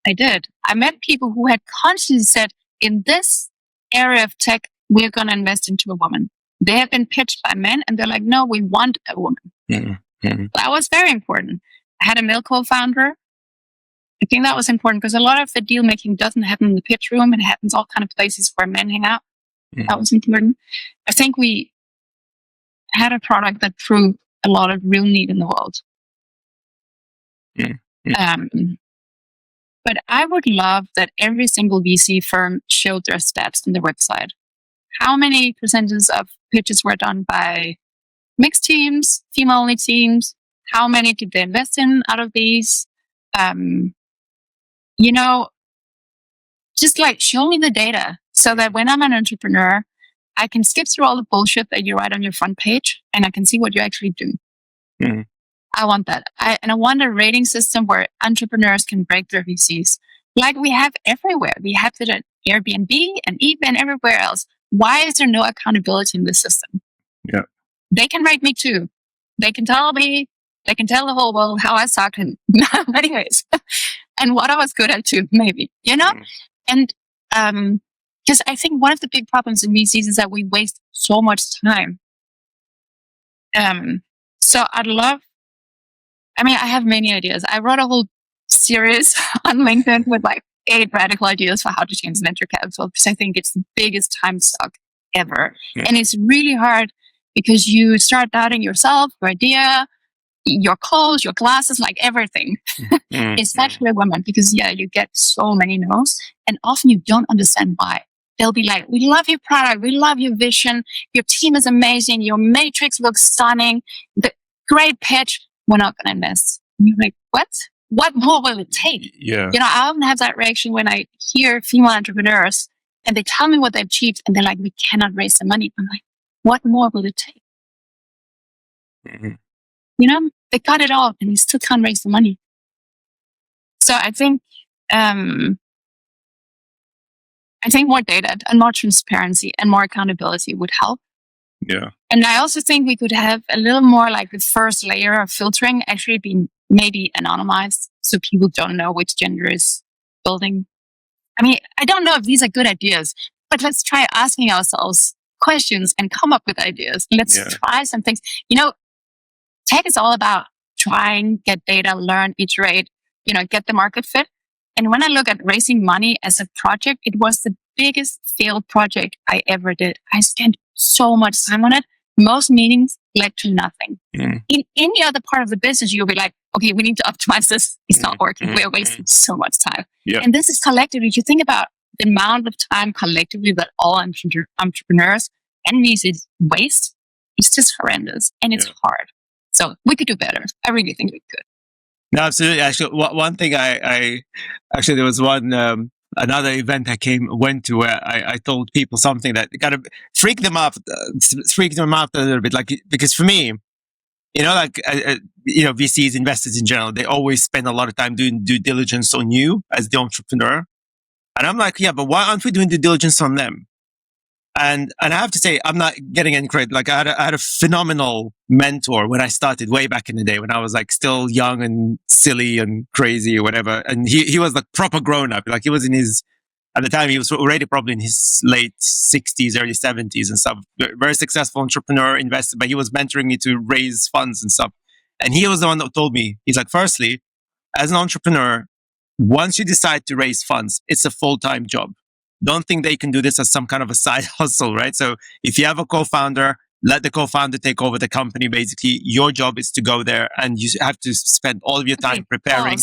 I did. I met people who had consciously said, in this area of tech, we're going to invest into a woman. They have been pitched by men and they're like, no, we want a woman. Mm-hmm. That was very important. I had a male co-founder. I think that was important because a lot of the deal making doesn't happen in the pitch room. It happens all kind of places where men hang out. Mm-hmm. That was important. I think we had a product that proved a lot of real need in the world. Mm-hmm. But I would love that every single VC firm showed their stats on their website. How many percentages of pitches were done by mixed teams, female-only teams? How many did they invest in out of these? Just like show me the data so that when I'm an entrepreneur, I can skip through all the bullshit that you write on your front page and I can see what you actually do. Mm-hmm. I want that. I want a rating system where entrepreneurs can break their VCs like we have everywhere. We have it at Airbnb and eBay and everywhere else. Why is there no accountability in this system? Yeah. They can rate me too. They can tell the whole world how I suck in many ways and what I was good at too, maybe, And because I think one of the big problems in VCs is that we waste so much time. So I have many ideas. I wrote a whole series on LinkedIn with like 8 radical ideas for how to change venture capital, because I think it's the biggest time suck ever. Yeah. And it's really hard because you start doubting yourself, your idea, your clothes, your glasses, like everything. Especially women, because you get so many no's, and often you don't understand why. They'll be like, we love your product, we love your vision, your team is amazing, your matrix looks stunning, the great pitch, we're not going to invest. And you're like, what? What more will it take? Yeah. I often have that reaction when I hear female entrepreneurs and they tell me what they've achieved and they're like, we cannot raise the money. I'm like, what more will it take? They got it all and they still can't raise the money. So I think more data and more transparency and more accountability would help. Yeah. And I also think we could have a little more like the first layer of filtering actually be maybe anonymized so people don't know which gender is building. I don't know if these are good ideas, but let's try asking ourselves questions and come up with ideas. Let's try some things. Tech is all about trying, get data, learn, iterate, get the market fit. And when I look at raising money as a project, it was the biggest failed project I ever did. I spent so much time on it. Most meetings led to nothing. In any other part of the business, you'll be like, okay, we need to optimize this. It's not working. We're wasting so much time. Yeah. And this is collectively, if you think about the amount of time collectively that all entrepreneurs and VCs waste, it's just horrendous and it's hard. So we could do better. I really think we could. No, absolutely. Actually, one thing there was another event I went to where I told people something that kind of freaked them out a little bit. Like, because for me, VCs, investors in general, they always spend a lot of time doing due diligence on you as the entrepreneur. And I'm like, yeah, but why aren't we doing due diligence on them? And I have to say, I'm not getting any credit. Like I had a phenomenal mentor when I started way back in the day when I was like still young and silly and crazy or whatever. And he was like proper grown up. Like he was at the time he was already probably in his late 60s, early 70s and stuff. Very successful entrepreneur, investor, but he was mentoring me to raise funds and stuff. And he was the one that told me, he's like, firstly, as an entrepreneur, once you decide to raise funds, it's a full-time job. Don't think they can do this as some kind of a side hustle, right? So if you have a co-founder, let the co-founder take over the company. Basically, your job is to go there and you have to spend all of your time preparing.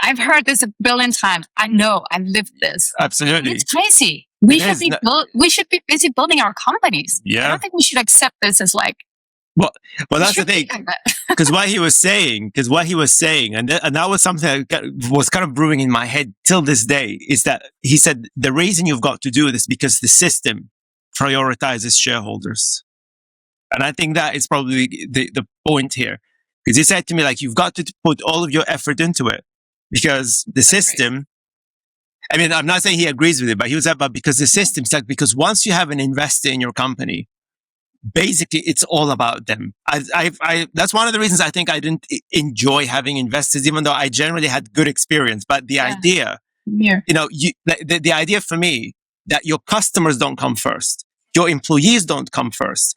I've heard this a billion times. I know. I've lived this. Absolutely. It's crazy. We should be busy building our companies. Yeah. I don't think we should accept this as like. Well, that's the thing. Because what he was saying, and that was something that was kind of brewing in my head till this day, is that he said, the reason you've got to do this is because the system prioritizes shareholders. And I think that is probably the point here. Because he said to me, like, you've got to put all of your effort into it. Because the system, I'm not saying he agrees with it, but he was like, but because the system's like, because once you have an investor in your company, basically, it's all about them. That's one of the reasons I think I didn't enjoy having investors, even though I generally had good experience. But the idea, the idea for me that your customers don't come first, your employees don't come first,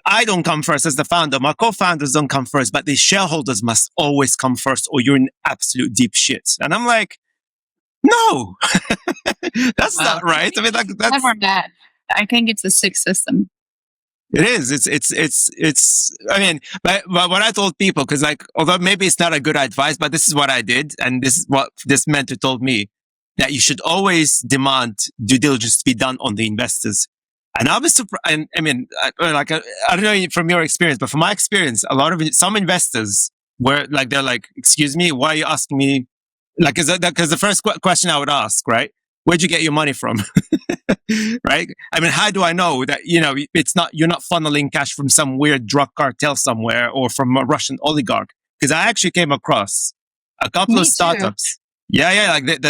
I don't come first as the founder, my co-founders don't come first, but the shareholders must always come first, or you're in absolute deep shit. And I'm like, no, that's not right. That's never that. I think it's a sick system. It is. But what I told people, because although maybe it's not a good advice, but this is what I did. And this is what this mentor told me, that you should always demand due diligence to be done on the investors. And I was surprised. I don't know from your experience, but from my experience, some investors were like, they're like, excuse me, why are you asking me? Like, because the first question I would ask, right? Where'd you get your money from? Right? How do I know that, you're not funneling cash from some weird drug cartel somewhere or from a Russian oligarch? Because I actually came across a couple of startups Yeah. Like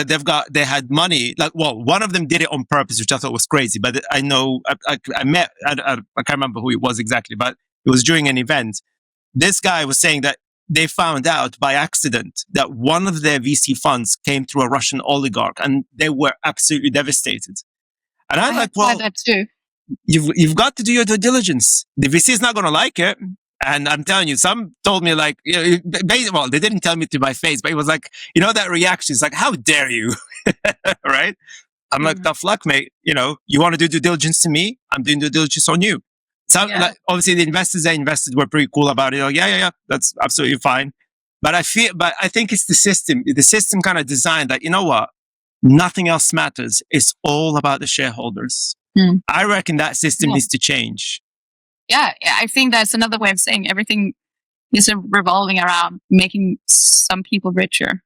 they had money. Like, well, one of them did it on purpose, which I thought was crazy. But I know, I can't remember who it was exactly, but it was during an event. This guy was saying that they found out by accident that one of their VC funds came through a Russian oligarch, and they were absolutely devastated. And I'm like, well, that too. You've got to do your due diligence. The VC is not going to like it. And I'm telling you, some told me like, well, they didn't tell me to my face, but it was like, that reaction is like, how dare you? Right? I'm like, tough luck, mate. You want to do due diligence to me? I'm doing due diligence on you. So like, obviously the investors they invested were pretty cool about it. Like, yeah, that's absolutely fine. But I think it's the system. The system kind of designed that, you know what? Nothing else matters. It's all about the shareholders. I reckon that system needs to change. Yeah, I think that's another way of saying everything is revolving around making some people richer.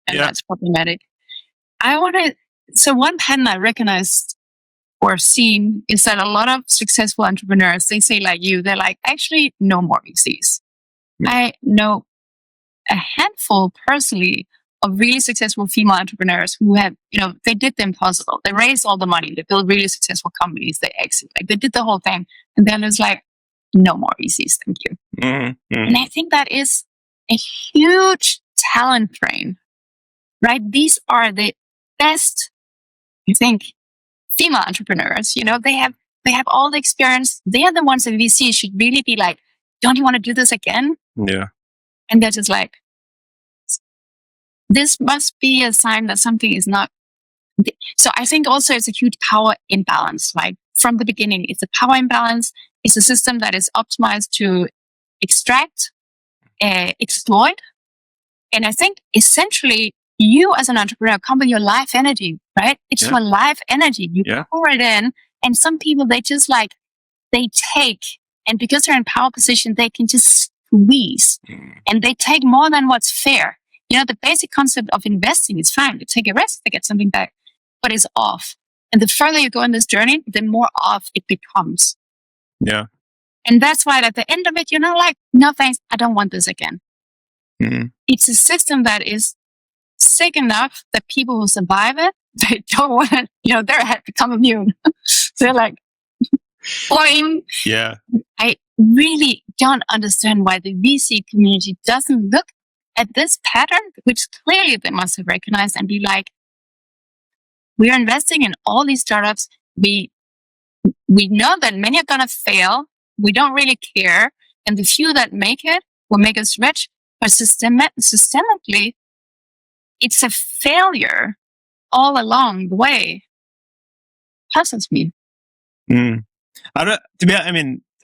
And that's problematic. So one pattern I recognized or seen is that a lot of successful entrepreneurs, they say like you, they're like, actually, no more VCs. I know a handful personally of really successful female entrepreneurs who have, they did the impossible. They raised all the money. They built really successful companies. They exit. Like they did the whole thing. And then it's like, no more VCs. Thank you. And I think that is a huge talent drain, right? These are the best, I think, female entrepreneurs. They have all the experience. They are the ones that VCs should really be like, don't you want to do this again? Yeah. And they're just like, this must be a sign that something is not. So I think also it's a huge power imbalance, right? From the beginning, it's a power imbalance. It's a system that is optimized to extract, exploit. And I think essentially you as an entrepreneur come with your life energy, right? It's your life energy. You pour it in, and some people, they just like, they take, and because they're in power position, they can just squeeze and they take more than what's fair. The basic concept of investing is fine. You take a risk to get something back, but it's off. And the further you go in this journey, the more off it becomes. Yeah. And that's why at the end of it, you're not like, no thanks, I don't want this again. It's a system that is sick enough that people who survive it, they don't want to, they're become immune. So they're like, boing. Yeah. I really don't understand why the VC community doesn't look at this pattern, which clearly they must have recognized, and be like, we are investing in all these startups. We know that many are going to fail. We don't really care. And the few that make it will make us rich. But systemically, it's a failure all along the way. Puzzles me.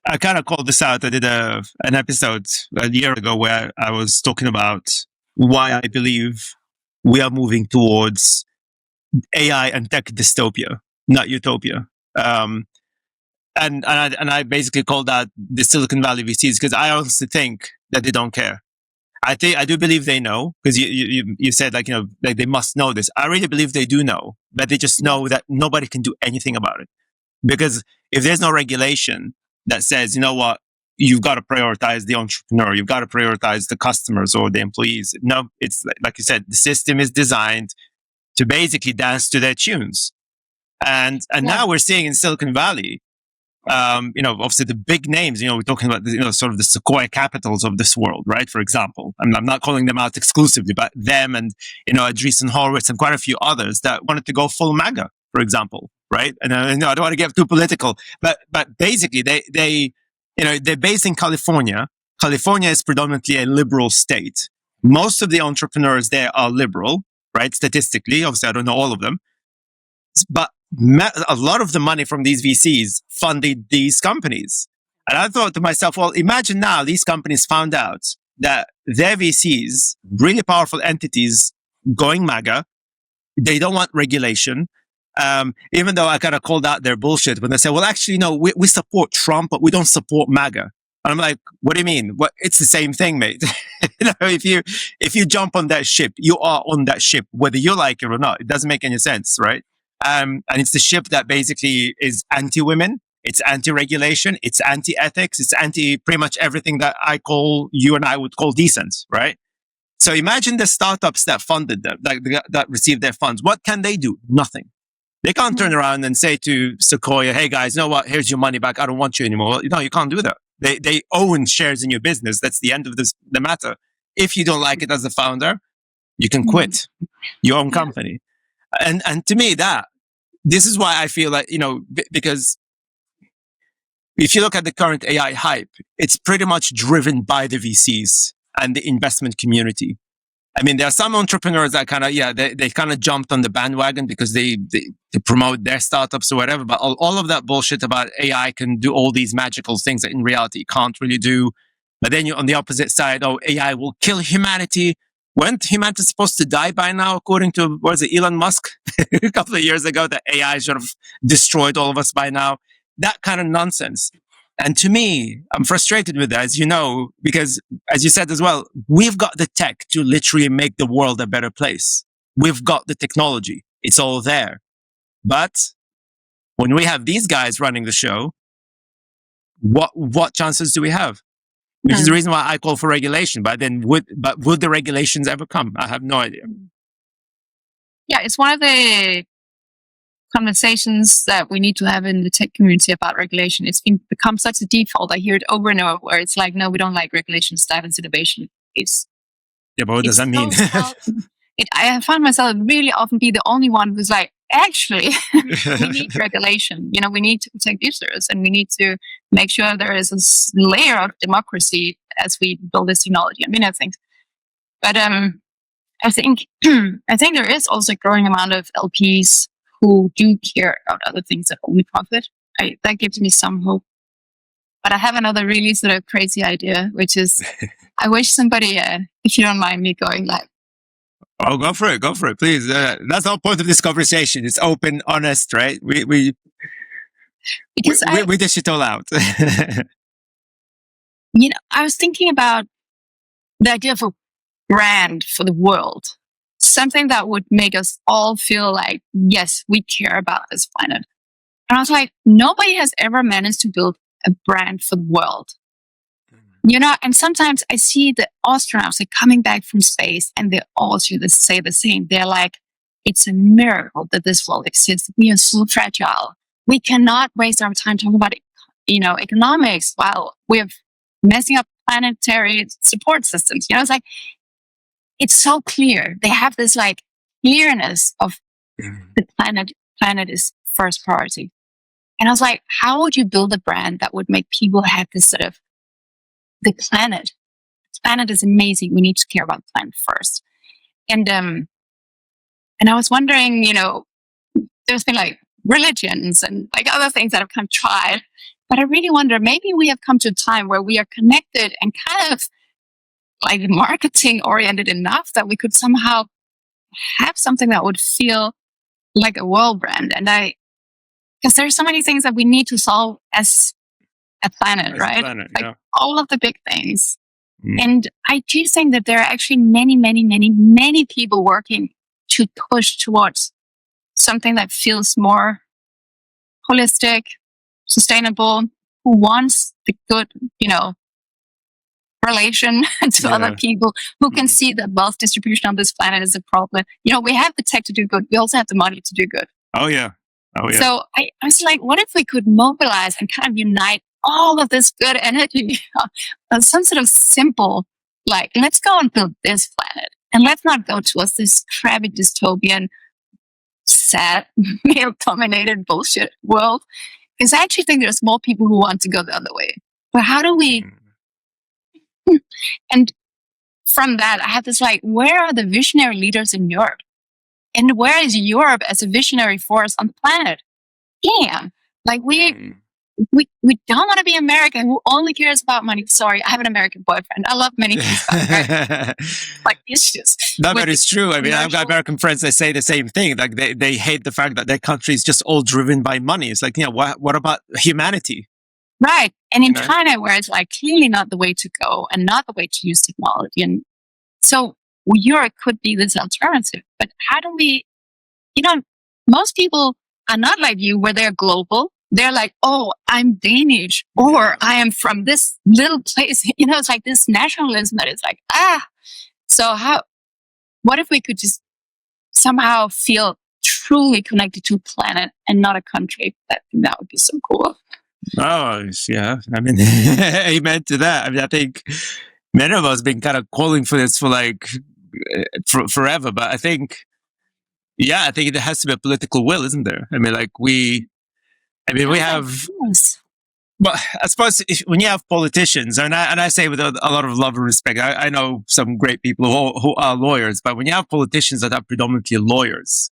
I kind of called this out. I did an episode a year ago where I was talking about why I believe we are moving towards AI and tech dystopia, not utopia. And I basically called that the Silicon Valley VCs because I honestly think that they don't care. I do believe they know, because you said like they must know this. I really believe they do know, but they just know that nobody can do anything about it. Because if there's no regulation that says, you know what, you've got to prioritize the entrepreneur, you've got to prioritize the customers or the employees. No, it's like you said, the system is designed to basically dance to their tunes. And now we're seeing in Silicon Valley, obviously the big names, we're talking about, sort of the Sequoia capitals of this world, right? For example, I'm not calling them out exclusively, but them and, Andreessen Horowitz and quite a few others that wanted to go full MAGA, for example, right? And I don't want to get too political, but basically they're based in California. California is predominantly a liberal state. Most of the entrepreneurs there are liberal, right? Statistically, obviously I don't know all of them, but a lot of the money from these VCs funded these companies. And I thought to myself, well, imagine now these companies found out that their VCs, really powerful entities, going MAGA, they don't want regulation. Even though I kind of called out their bullshit when they say, well, actually, no, we support Trump, but we don't support MAGA. And I'm like, what do you mean? It's the same thing, mate. If you jump on that ship, you are on that ship, whether you like it or not. It doesn't make any sense, right? And it's the ship that basically is anti-women, it's anti-regulation, it's anti-ethics, it's anti pretty much everything that you and I would call decent, right? So imagine the startups that funded them, that received their funds. What can they do? Nothing. They can't turn around and say to Sequoia, hey guys, you know what? Here's your money back. I don't want you anymore. No, you can't do that. They own shares in your business. That's the end of the matter. If you don't like it as a founder, you can quit your own company. And to me, this is why I feel like, because if you look at the current AI hype, it's pretty much driven by the VCs and the investment community. I mean, there are some entrepreneurs that they kind of jumped on the bandwagon because they promote their startups or whatever. But all of that bullshit about AI can do all these magical things that in reality it can't really do. But then you're on the opposite side. Oh, AI will kill humanity. Weren't humanity supposed to die by now, according to, Elon Musk a couple of years ago, that AI sort of destroyed all of us by now? That kind of nonsense. And to me, I'm frustrated with that, as you know, because as you said as well, we've got the tech to literally make the world a better place. We've got the technology. It's all there. But when we have these guys running the show, what chances do we have? Which is the reason why I call for regulation. But would the regulations ever come? I have no idea. Yeah, it's one of the conversations that we need to have in the tech community about regulation. It's become such a default. I hear it over and over where it's like, no, we don't like regulation, stifles innovation. But what does that mean? I find myself really often be the only one who's like, actually, we need regulation. We need to protect users, and we need to make sure there is a layer of democracy as we build this technology and many other things. But I think there is also a growing amount of LPs who do care about other things that only profit. That gives me some hope. But I have another really sort of crazy idea, which is I wish somebody, if you don't mind me going like, oh, go for it, please. That's the whole point of this conversation. It's open, honest, right? We dish it all out. I was thinking about the idea of a brand for the world. Something that would make us all feel like, yes, we care about this planet. And I was like, nobody has ever managed to build a brand for the world. And sometimes I see the astronauts coming back from space and they all say the same. They're like, it's a miracle that this world exists. We are so fragile. We cannot waste our time talking about, economics while we're messing up planetary support systems. It's like, it's so clear. They have this clearness of the planet is first priority. And I was like, how would you build a brand that would make people have this sort of the planet? The planet is amazing. We need to care about the planet first. And I was wondering, there's been religions and other things that I've kind of tried, but I really wonder, maybe we have come to a time where we are connected and kind of marketing oriented enough that we could somehow have something that would feel like a world brand. And because there's so many things that we need to solve as a planet, right? All of the big things. And I do think that there are actually many, many, many, many people working to push towards something that feels more holistic, sustainable, who wants the good, relation to other people, who can see that wealth distribution on this planet is a problem. We have the tech to do good. We also have the money to do good. Oh, yeah. So I was like, what if we could mobilize and kind of unite all of this good energy on some sort of simple, let's go and build this planet. And let's not go towards this crabby dystopian, sad, male-dominated bullshit world. Because I actually think there's more people who want to go the other way. But how do we... And from that, I have this where are the visionary leaders in Europe? And where is Europe as a visionary force on the planet? Damn. We don't want to be American who only cares about money. Sorry, I have an American boyfriend. I love many things about America. Issues. No, but it's true. I mean, I've got American friends that say the same thing. They hate the fact that their country is just all driven by money. It's what about humanity? Right. And in China, where it's clearly not the way to go and not the way to use technology. And so Europe could be this alternative. But how do we, most people are not like you where they're global. They're like, oh, I'm Danish or I am from this little place. It's this nationalism that is So what if we could just somehow feel truly connected to a planet and not a country? That would be so cool. Oh, yeah. I mean, amen to that. I mean, I think many of us have been kind of calling for this for like forever, but I think there has to be a political will, isn't there? I mean, we have, Yes. but I suppose when you have politicians, and I say with a lot of love and respect, I know some great people who are lawyers, but when you have politicians that are predominantly lawyers,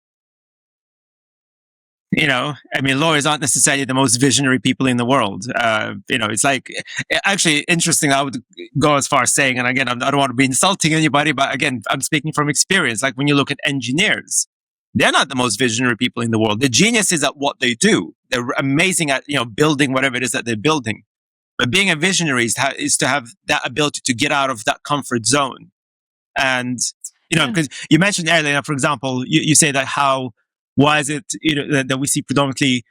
lawyers aren't necessarily the most visionary people in the world. It's like, actually interesting. I would go as far as saying, and again, I don't want to be insulting anybody, but again, I'm speaking from experience. Like when you look at engineers, they're not the most visionary people in the world. They're geniuses at what they do. They're amazing at, building whatever it is that they're building. But being a visionary is to have that ability to get out of that comfort zone. And, because you mentioned earlier, for example, you say that why is it that we see predominantly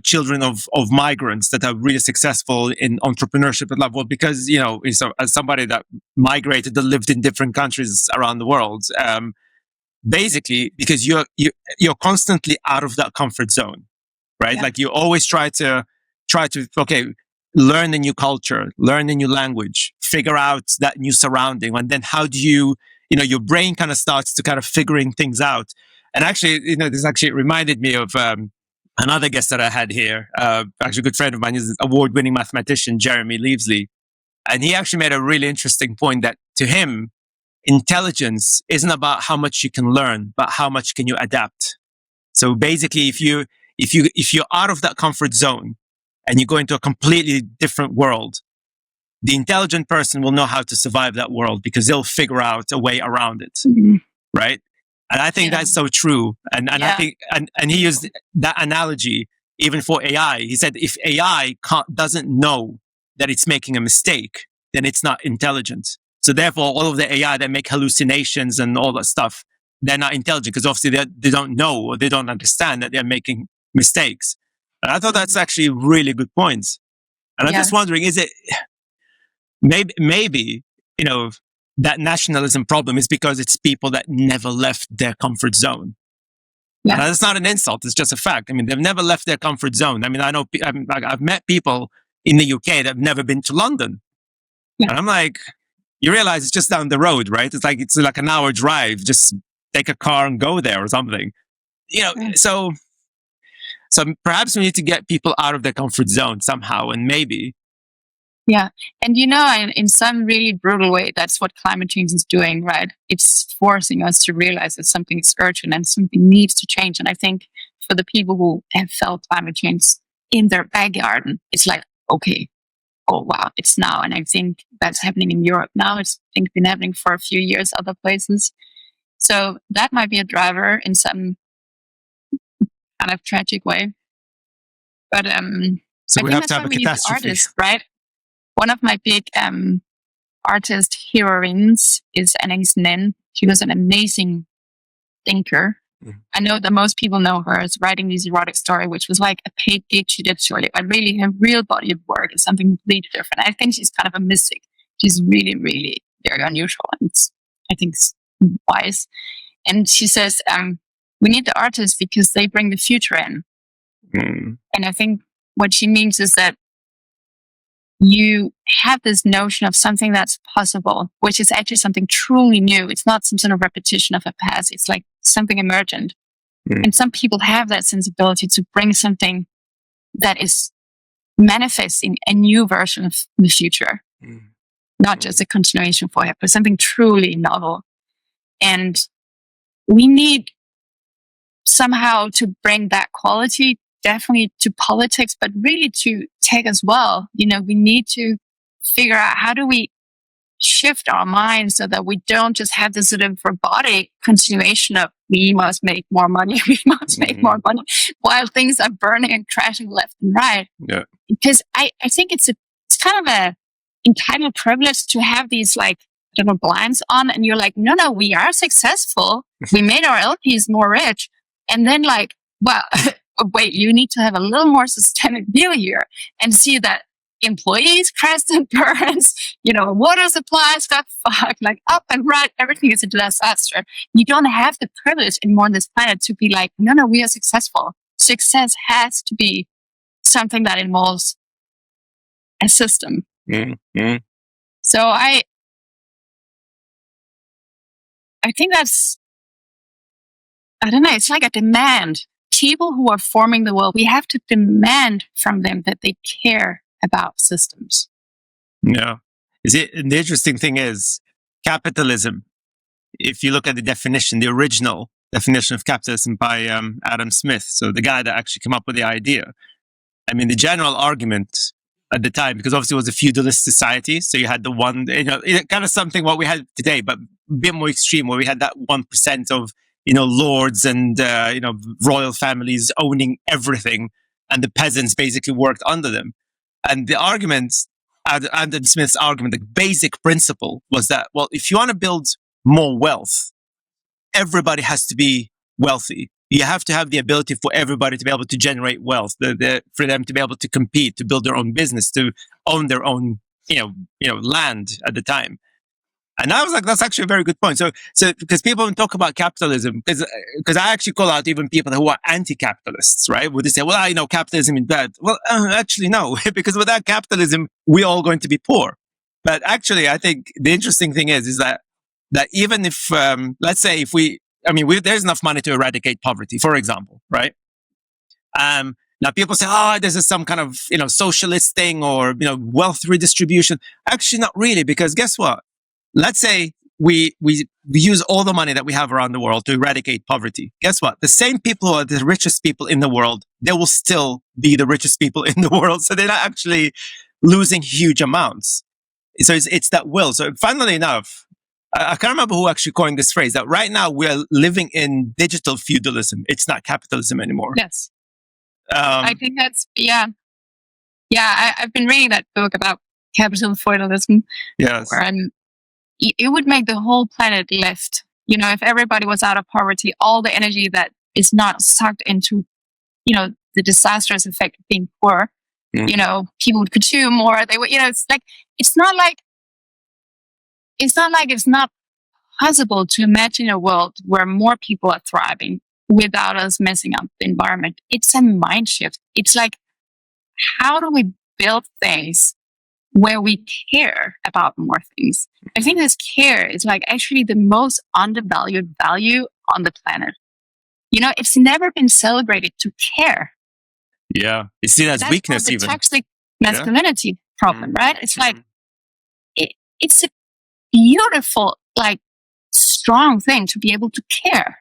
children of migrants that are really successful in entrepreneurship at level? Well, because as somebody that migrated, that lived in different countries around the world, basically because you're constantly out of that comfort zone, right? Like you always try to learn a new culture, learn a new language, figure out that new surrounding, and then how do you your brain kind of starts to kind of figuring things out. And actually, this actually reminded me of another guest that I had here. Actually, a good friend of mine is an award-winning mathematician, Jeremy Leavesley. And he actually made a really interesting point that to him, intelligence isn't about how much you can learn, but how much can you adapt. So basically, if you're out of that comfort zone and you go into a completely different world, the intelligent person will know how to survive that world because they'll figure out a way around it, right? And I think that's so true. And I think, and he used that analogy even for AI. He said, if AI doesn't know that it's making a mistake, then it's not intelligent. So therefore, all of the AI that make hallucinations and all that stuff, they're not intelligent because obviously they don't know or they don't understand that they're making mistakes. And I thought that's actually really good points. And I'm just wondering, is it maybe, that nationalism problem is because it's people that never left their comfort zone. Yeah. Now, that's not an insult. It's just a fact. I mean, they've never left their comfort zone. I mean, I know I've met people in the UK that have never been to London. Yeah. And I'm like, you realize it's just down the road, right? It's like an hour drive. Just take a car and go there or something. So perhaps we need to get people out of their comfort zone somehow, and maybe. Yeah. And in some really brutal way, that's what climate change is doing, right? It's forcing us to realize that something is urgent and something needs to change. And I think for the people who have felt climate change in their backyard, it's like, okay, oh, wow, it's now. And I think that's happening in Europe now. It's been happening for a few years, other places. So that might be a driver in some kind of tragic way. But so we have to have a catastrophe, artists, right? One of my big artist heroines is Anaïs Nin. She was an amazing thinker. I know that most people know her as writing this erotic story, which was like a paid gig she did shortly, but really her real body of work is something completely different. I think she's kind of a mystic. She's really, really very unusual, and I think it's wise. And she says, we need the artists because they bring the future in. And I think what she means is that you have this notion of something that's possible, which is actually something truly new. It's not some sort of repetition of a past. It's like something emergent. And some people have that sensibility to bring something that is manifesting a new version of the future. Not just a continuation for it, but something truly novel. And we need somehow to bring that quality definitely to politics, but really to tech as well. We need to figure out how do we shift our minds so that we don't just have this sort of robotic continuation of we must make more money, we must make more money, while things are burning and crashing left and right. Yeah. Because I think it's kind of a entitled privilege to have these blinds on, and you're like, no, we are successful. We made our LPs more rich. And then well, wait, you need to have a little more systemic view here and see that employees, present burns, water supplies got fucked, like up and right, everything is a disaster. You don't have the privilege anymore on this planet to be like, no, we are successful. Success has to be something that involves a system. Mm-hmm. So I think that's, I don't know, it's like a demand. People who are forming the world, we have to demand from them that they care about systems. Yeah. The interesting thing is capitalism. If you look at the definition, the original definition of capitalism by Adam Smith, so the guy that actually came up with the idea. I mean, the general argument at the time, because obviously it was a feudalist society, so you had the one, kind of something what we had today, but a bit more extreme, where we had that 1% of, lords and, royal families owning everything, and the peasants basically worked under them. And the argument, Adam Smith's argument, the basic principle was that, well, if you want to build more wealth, everybody has to be wealthy. You have to have the ability for everybody to be able to generate wealth, for them to be able to compete, to build their own business, to own their own, land at the time. And I was like, that's actually a very good point. So because people talk about capitalism, because I actually call out even people who are anti-capitalists, right? Would they say, well, capitalism is bad? Well, actually, no, because without capitalism, we're all going to be poor. But actually, I think the interesting thing is that even if, let's say there's enough money to eradicate poverty, for example, right? Now people say, this is some kind of, socialist thing or, wealth redistribution. Actually, not really, because guess what? Let's say we use all the money that we have around the world to eradicate poverty. Guess what? The same people who are the richest people in the world, they will still be the richest people in the world. So they're not actually losing huge amounts. So it's that will. So funnily enough, I can't remember who actually coined this phrase, that right now we're living in digital feudalism. It's not capitalism anymore. Yes. I think that's, yeah. Yeah, I've been reading that book about capital feudalism. Yes. Where it would make the whole planet lift. If everybody was out of poverty, all the energy that is not sucked into, the disastrous effect of being poor, people would consume more. They would, it's not like it's not possible to imagine a world where more people are thriving without us messing up the environment. It's a mind shift. It's like, how do we build things where we care about more things? I think this care is like actually the most undervalued value on the planet. It's never been celebrated to care. Yeah. It's seen as weakness even. That's the toxic masculinity problem, right? It's like, it's a beautiful, like, strong thing to be able to care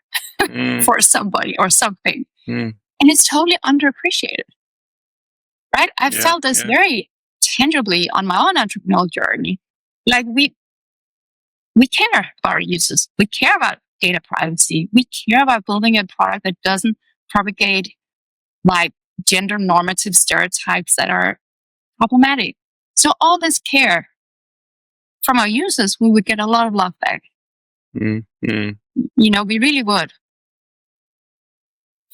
for somebody or something. And it's totally underappreciated, right? I felt this very tangibly on my own entrepreneurial journey. Like we care about our users. We care about data privacy. We care about building a product that doesn't propagate like gender normative stereotypes that are problematic. So all this care from our users, we would get a lot of love back. We really would.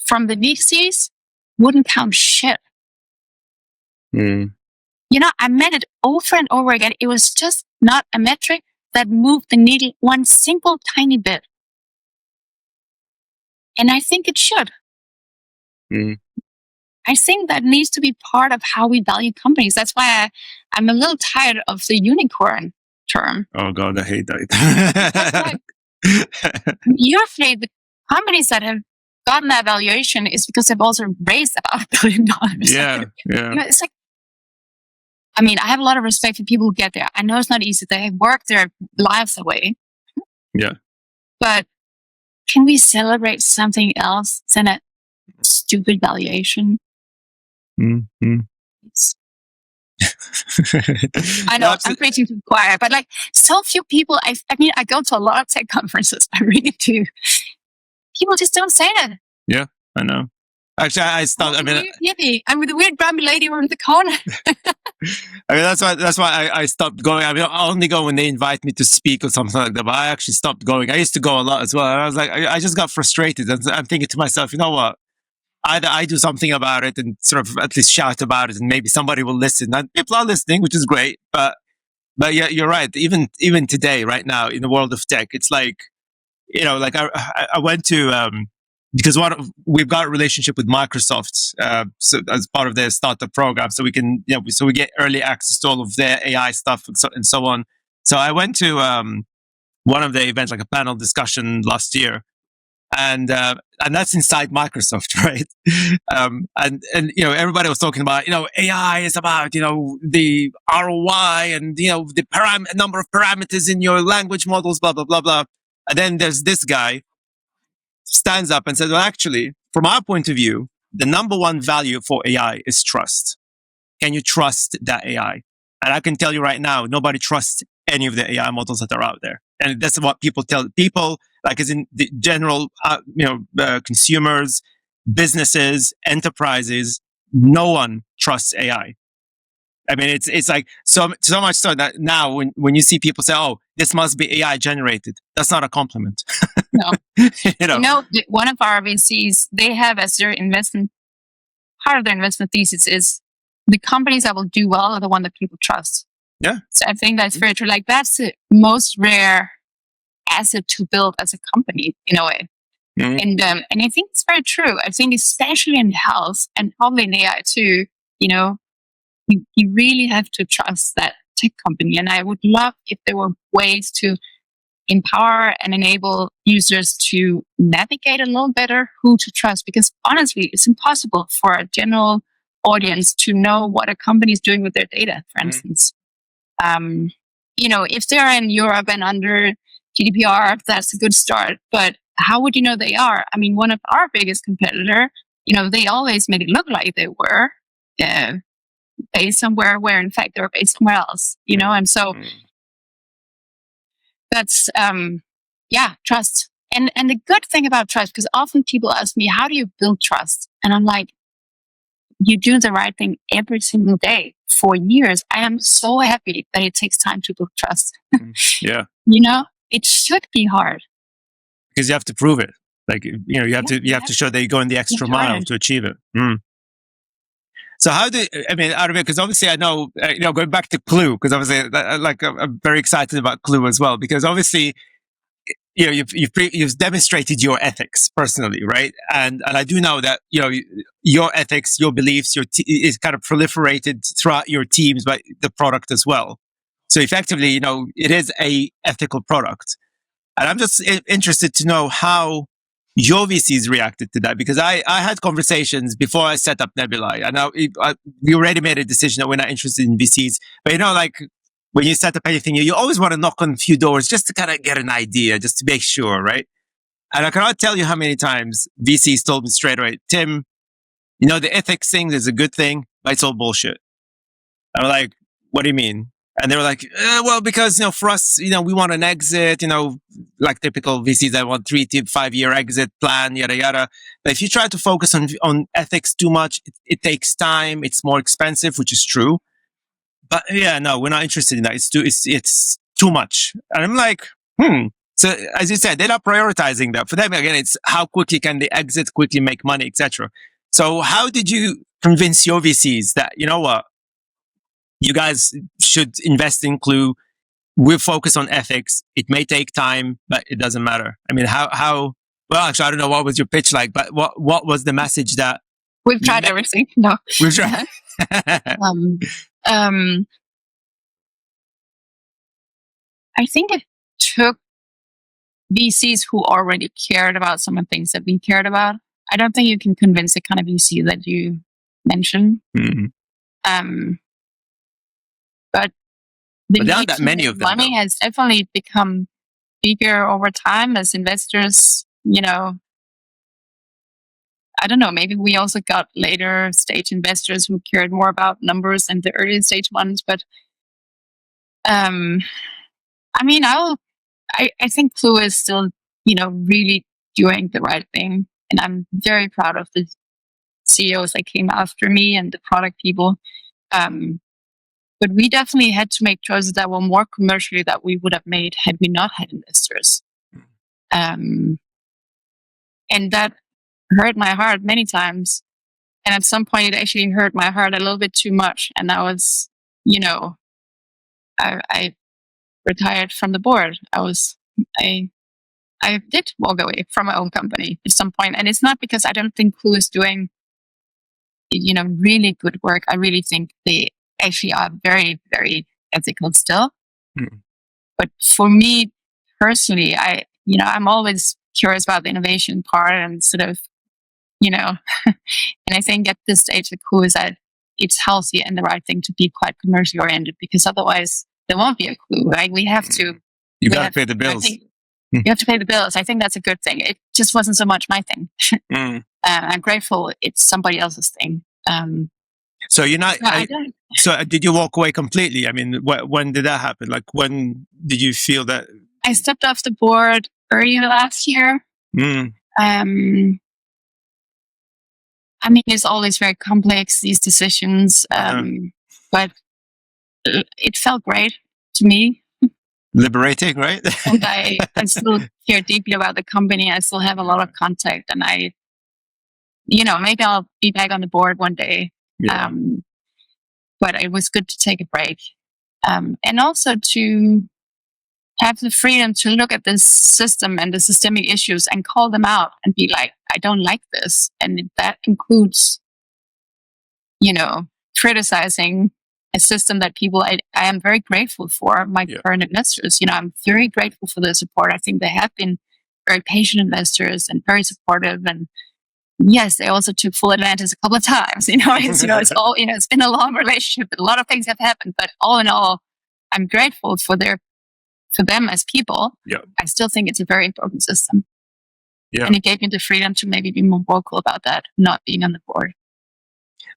From the VCs, wouldn't count shit. I met it over and over again. It was just not a metric that moved the needle one single tiny bit. And I think it should. I think that needs to be part of how we value companies. That's why I'm a little tired of the unicorn term. Oh God, I hate that. Usually the companies that have gotten that valuation is because they've also raised about $1 billion. Yeah. It's like, I have a lot of respect for people who get there. I know it's not easy. They work their lives away. Yeah. But can we celebrate something else than a stupid valuation? I know, I'm preaching to the choir, but like so few people, I go to a lot of tech conferences. I really do. People just don't say that. Yeah, I know. Actually, I stopped. I'm with the weird grumpy lady around the corner. That's why I stopped going. I only go when they invite me to speak or something like that. But I actually stopped going. I used to go a lot as well. And I was like, I just got frustrated. And I'm thinking to myself, you know what? either I do something about it and sort of at least shout about it, and maybe somebody will listen. And people are listening, which is great. But yeah, you're right. Even today, right now, in the world of tech, it's like, like I went to because we've got a relationship with Microsoft, so as part of their startup program, so we can, so we get early access to all of their AI stuff and so on. So I went to one of the events, like a panel discussion last year, and that's inside Microsoft, right? And everybody was talking about, AI is about, the ROI and the number of parameters in your language models, blah blah blah blah. And then there's this guy stands up and says, well, actually, from our point of view, the number one value for AI is trust. Can you trust that AI? And I can tell you right now, nobody trusts any of the AI models that are out there. And that's what people tell people, like as in the general, consumers, businesses, enterprises. No one trusts AI. I mean, it's like so much so that now when you see people say, "Oh, this must be AI generated," that's not a compliment. No. One of our VCs, they have as their investment, part of their investment thesis is the companies that will do well are the one that people trust. Yeah. So I think that's very true. Like that's the most rare asset to build as a company in a way. Mm-hmm. And I think it's very true. I think especially in health and probably in AI too, you really have to trust that tech company. And I would love if there were ways to empower and enable users to navigate a little better who to trust, because honestly, it's impossible for a general audience to know what a company is doing with their data, for instance. If they're in Europe and under GDPR, that's a good start. But how would you know they are? I mean, one of our biggest competitor, they always made it look like they were based somewhere where in fact they were based somewhere else, and so that's trust. And the good thing about trust, because often people ask me, how do you build trust? And I'm like, you do the right thing every single day for years. I am so happy that it takes time to build trust. Yeah. It should be hard. Because you have to prove it. Like, you have to show that you're going the extra mile to achieve it. So because obviously I know, going back to Clue, because obviously I'm very excited about Clue as well, because obviously, you've demonstrated your ethics personally, right? And I do know that, your ethics, your beliefs, is kind of proliferated throughout your teams, but the product as well. So effectively, it is a ethical product. And I'm just interested to know how your VCs reacted to that, because I had conversations before I set up Nebula. I know we already made a decision that we're not interested in VCs, but when you set up anything, you always want to knock on a few doors just to kind of get an idea, just to make sure, right? And I cannot tell you how many times VCs told me straight away, Tim, the ethics thing is a good thing, but it's all bullshit. I'm like, what do you mean? And they were like, well, because, for us, we want an exit, like typical VCs that want 3 to 5 year exit plan, yada, yada. But if you try to focus on ethics too much, it takes time. It's more expensive, which is true. But yeah, no, we're not interested in that. It's too much. And I'm like, So as you said, they're not prioritizing that. For them, again, it's how quickly can they exit, quickly make money, etc. So how did you convince your VCs that, what? You guys should invest in Clue. We're focused on ethics. It may take time, but it doesn't matter. I mean, how, well, actually, I don't know what was your pitch like, but what was the message that? We've tried everything. No. We've tried. I think it took VCs who already cared about some of the things that we cared about. I don't think you can convince the kind of VC that you mentioned. Mm-hmm. But there aren't that many of them. Money has definitely become bigger over time as investors, I don't know, maybe we also got later stage investors who cared more about numbers than the early stage ones. But I think Clue is still, really doing the right thing. And I'm very proud of the CEOs that came after me and the product people. But we definitely had to make choices that were more commercially that we would have made had we not had investors. And that hurt my heart many times. And at some point, it actually hurt my heart a little bit too much. And I was, I retired from the board. I did walk away from my own company at some point. And it's not because I don't think Clue is doing, really good work. I really think they actually are very, very ethical still. Mm. But for me personally, I'm always curious about the innovation part and sort of, and I think at this stage, the Clue is that it's healthy and the right thing to be quite commercially oriented, because otherwise there won't be a Clue, right? We have to. You got to pay the bills. You have to pay the bills. I think that's a good thing. It just wasn't so much my thing. I'm grateful it's somebody else's thing. So you're not. So did you walk away completely? I mean, when did that happen? Like, when did you feel that? I stepped off the board earlier last year. I mean, it's always very complex, these decisions, but it felt great to me. Liberating, right? And I still care deeply about the company. I still have a lot of contact, and maybe I'll be back on the board one day. Yeah. But it was good to take a break. And also to have the freedom to look at this system and the systemic issues and call them out and be like, I don't like this. And that includes, criticizing a system that people I am very grateful for, my current investors. I'm very grateful for their support. I think they have been very patient investors and very supportive. And yes, they also took full advantage a couple of times. It's all, it's been a long relationship. A lot of things have happened, but all in all, I'm grateful for them as people. Yeah. I still think it's a very important system. Yeah. And it gave me the freedom to maybe be more vocal about that, not being on the board.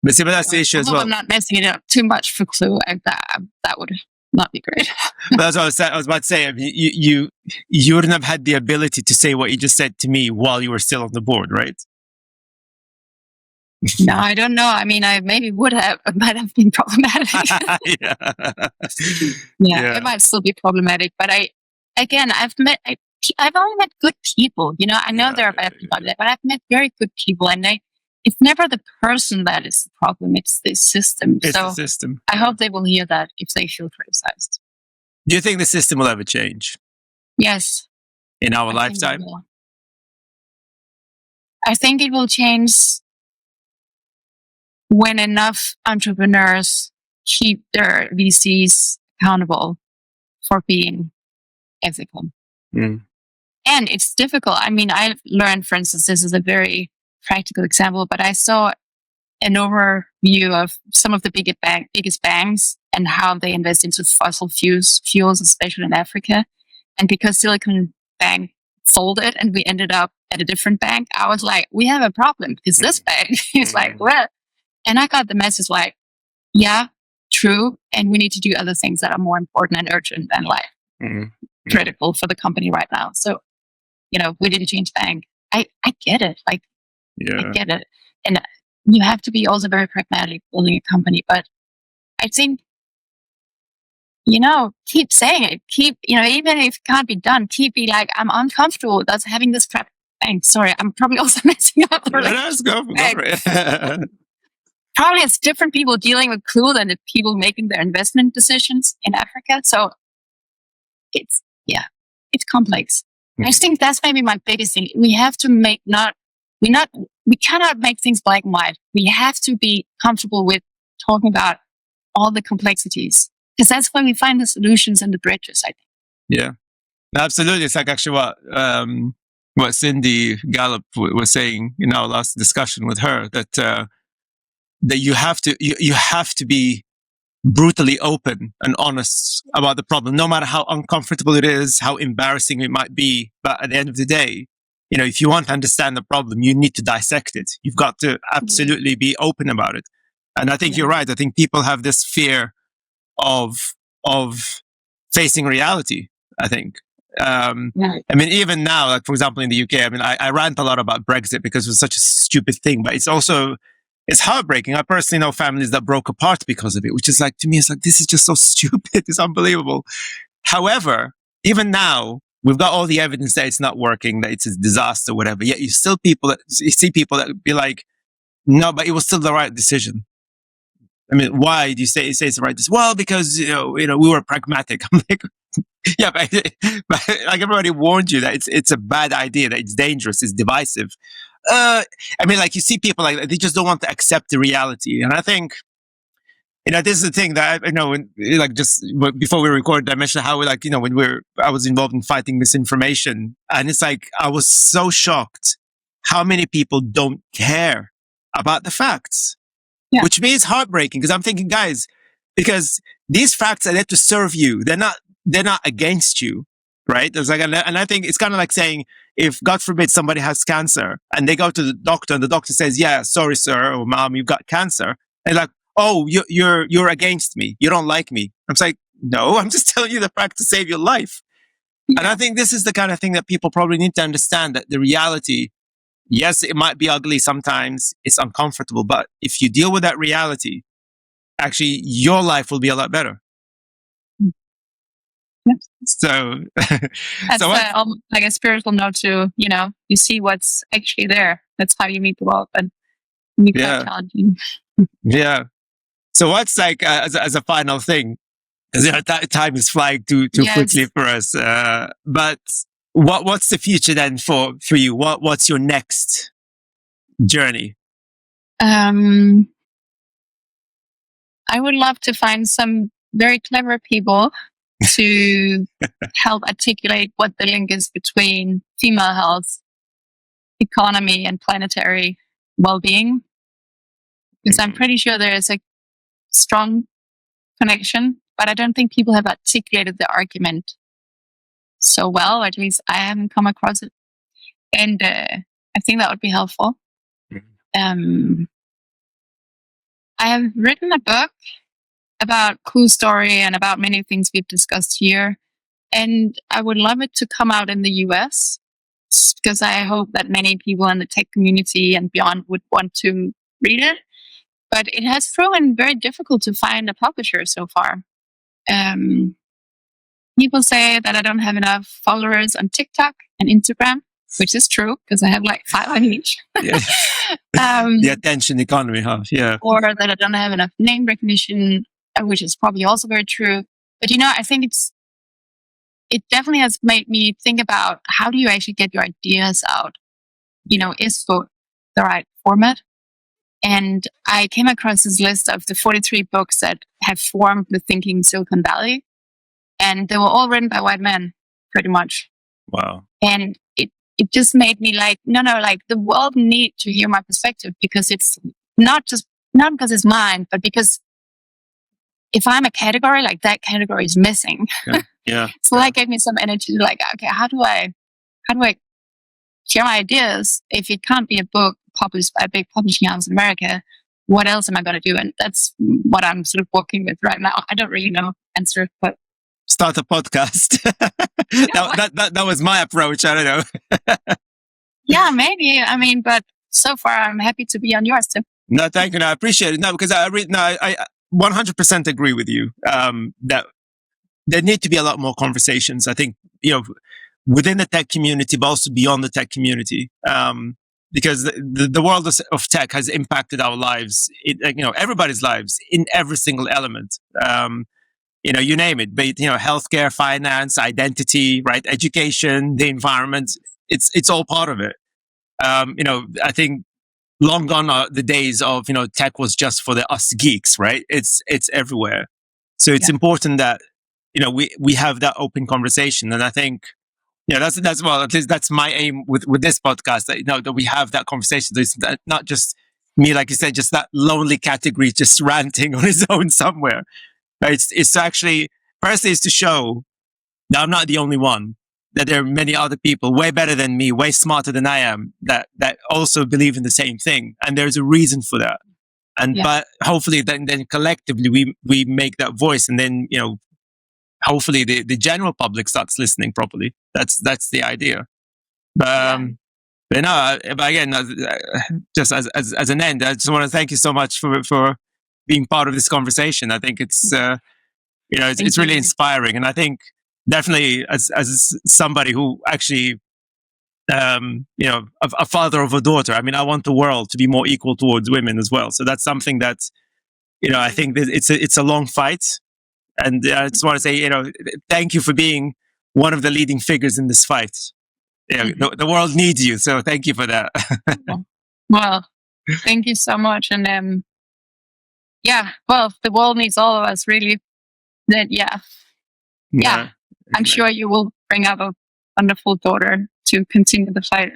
But see, but that's the issue as well. I'm not messing it up too much for Clue. That would not be great. That's what I was about to say. I mean, you wouldn't have had the ability to say what you just said to me while you were still on the board, right? No, I don't know. I mean, I maybe would have, but might have been problematic. Yeah, it might still be problematic. But I've only met good people. I know there are bad people out there, but I've met very good people, and it's never the person that is the problem; it's the system. It's the system. I hope they will hear that if they feel criticized. Do you think the system will ever change? Yes. In our lifetime? I think it will change when enough entrepreneurs keep their VCs accountable for being ethical. And it's difficult. I mean, I learned, for instance, this is a very practical example, but I saw an overview of some of the biggest banks and how they invest into fossil fuels, especially in Africa. And because Silicon Bank folded and we ended up at a different bank, I was like, we have a problem because this bank is like, well, and I got the message like, yeah, true. And we need to do other things that are more important and urgent and critical for the company right now. So, we didn't change bank. I get it. I get it. And you have to be also very pragmatic building a company. But I think, keep saying it. Keep, even if it can't be done, keep be like, I'm uncomfortable with us having this crap bank. Sorry, I'm probably also messing up. Let's go for it. Probably it's different people dealing with Clue than the people making their investment decisions in Africa. So it's complex. I just think that's maybe my biggest thing. We have to we cannot make things black and white. We have to be comfortable with talking about all the complexities, because that's where we find the solutions and the bridges, I think. Yeah, absolutely. It's like actually what Cindy Gallup was saying in our last discussion with her, that you have to be brutally open and honest about the problem, no matter how uncomfortable it is, how embarrassing it might be. But at the end of the day, if you want to understand the problem, you need to dissect it. You've got to absolutely be open about it. And I think you're right. I think people have this fear of facing reality, I think. I mean, even now, like, for example, in the UK, I mean, I rant a lot about Brexit because it was such a stupid thing, but it's heartbreaking. I personally know families that broke apart because of it, which is like, to me, it's like, this is just so stupid. It's unbelievable. However, even now, we've got all the evidence that it's not working, that it's a disaster, whatever. Yet you see people that be like, no, but it was still the right decision. I mean, why do you say it's the right decision? Well, because we were pragmatic. I'm like, yeah, but like everybody warned you that it's a bad idea, that it's dangerous, it's divisive. I mean, like you see people like they just don't want to accept the reality, and I think. This is the thing that just before we recorded, I mentioned how I was involved in fighting misinformation, and it's like I was so shocked how many people don't care about the facts, which means heartbreaking. Because I'm thinking, guys, because these facts are there to serve you; they're not against you, right? There's like, and I think it's kind of like saying, if God forbid somebody has cancer and they go to the doctor and the doctor says, "Yeah, sorry, sir or mom, you've got cancer," and like, oh, you're against me. You don't like me. I'm like, no, I'm just telling you the fact to save your life. Yeah. And I think this is the kind of thing that people probably need to understand, that the reality, yes, it might be ugly sometimes. It's uncomfortable. But if you deal with that reality, actually, your life will be a lot better. Yep. So that's like a spiritual note to, you see what's actually there. That's how you meet the world. And meet that challenging. Yeah. So what's like as a final thing, because time is flying too quickly for us. But what's the future then for you? What's your next journey? I would love to find some very clever people to help articulate what the link is between female health, economy, and planetary well-being. Because I'm pretty sure there is a strong connection, but I don't think people have articulated the argument so well. At least I haven't come across it, and I think that would be helpful. I have written a book about Cool Story and about many things we've discussed here, and I would love it to come out in the US, because I hope that many people in the tech community and beyond would want to read it. But it has proven very difficult to find a publisher so far. People say that I don't have enough followers on TikTok and Instagram, which is true, because I have like 5 on each. The attention economy, huh? Yeah. Or that I don't have enough name recognition, which is probably also very true. But I think it definitely has made me think about, how do you actually get your ideas out? Is book the right format? And I came across this list of the 43 books that have formed the thinking Silicon Valley. And they were all written by white men, pretty much. Wow. And it just made me like, no, like the world need to hear my perspective, because it's not because it's mine, but because if I'm a category, like that category is missing. Yeah. So that gave me some energy to like, okay, how do I share my ideas if it can't be a book published by a big publishing house in America? What else am I going to do? And that's what I'm sort of working with right now. I don't really know answer, but start a podcast. that was my approach. I don't know. Yeah, maybe. I mean, but so far I'm happy to be on yours too. No, thank you. No, I appreciate it. No, because I 100% agree with you. That there need to be a lot more conversations. I think, within the tech community, but also beyond the tech community. Because the world of tech has impacted our lives, everybody's lives in every single element. You name it, but healthcare, finance, identity, right, education, the environment. It's all part of it. I think long gone are the days of tech was just for the us geeks, right? It's everywhere. So it's important that we have that open conversation, and I think. Yeah, that's well. At least that's my aim with this podcast. That we have that conversation. It's not just me, like you said, just that lonely category, just ranting on his own somewhere. Right? It's actually firstly is to show that I'm not the only one. That there are many other people way better than me, way smarter than I am, that also believe in the same thing, and there's a reason for that. And but hopefully, then collectively we make that voice, and then hopefully the general public starts listening properly. That's the idea. But again, just as an end, I just want to thank you so much for being part of this conversation. I think it's it's really inspiring, and I think definitely as somebody who actually, a father of a daughter, I mean, I want the world to be more equal towards women as well. So that's something that, I think that it's a long fight. And I just want to say, thank you for being one of the leading figures in this fight. The world needs you. So thank you for that. Well, thank you so much. And well, the world needs all of us, really. Then, I'm sure you will bring up a wonderful daughter to continue the fight.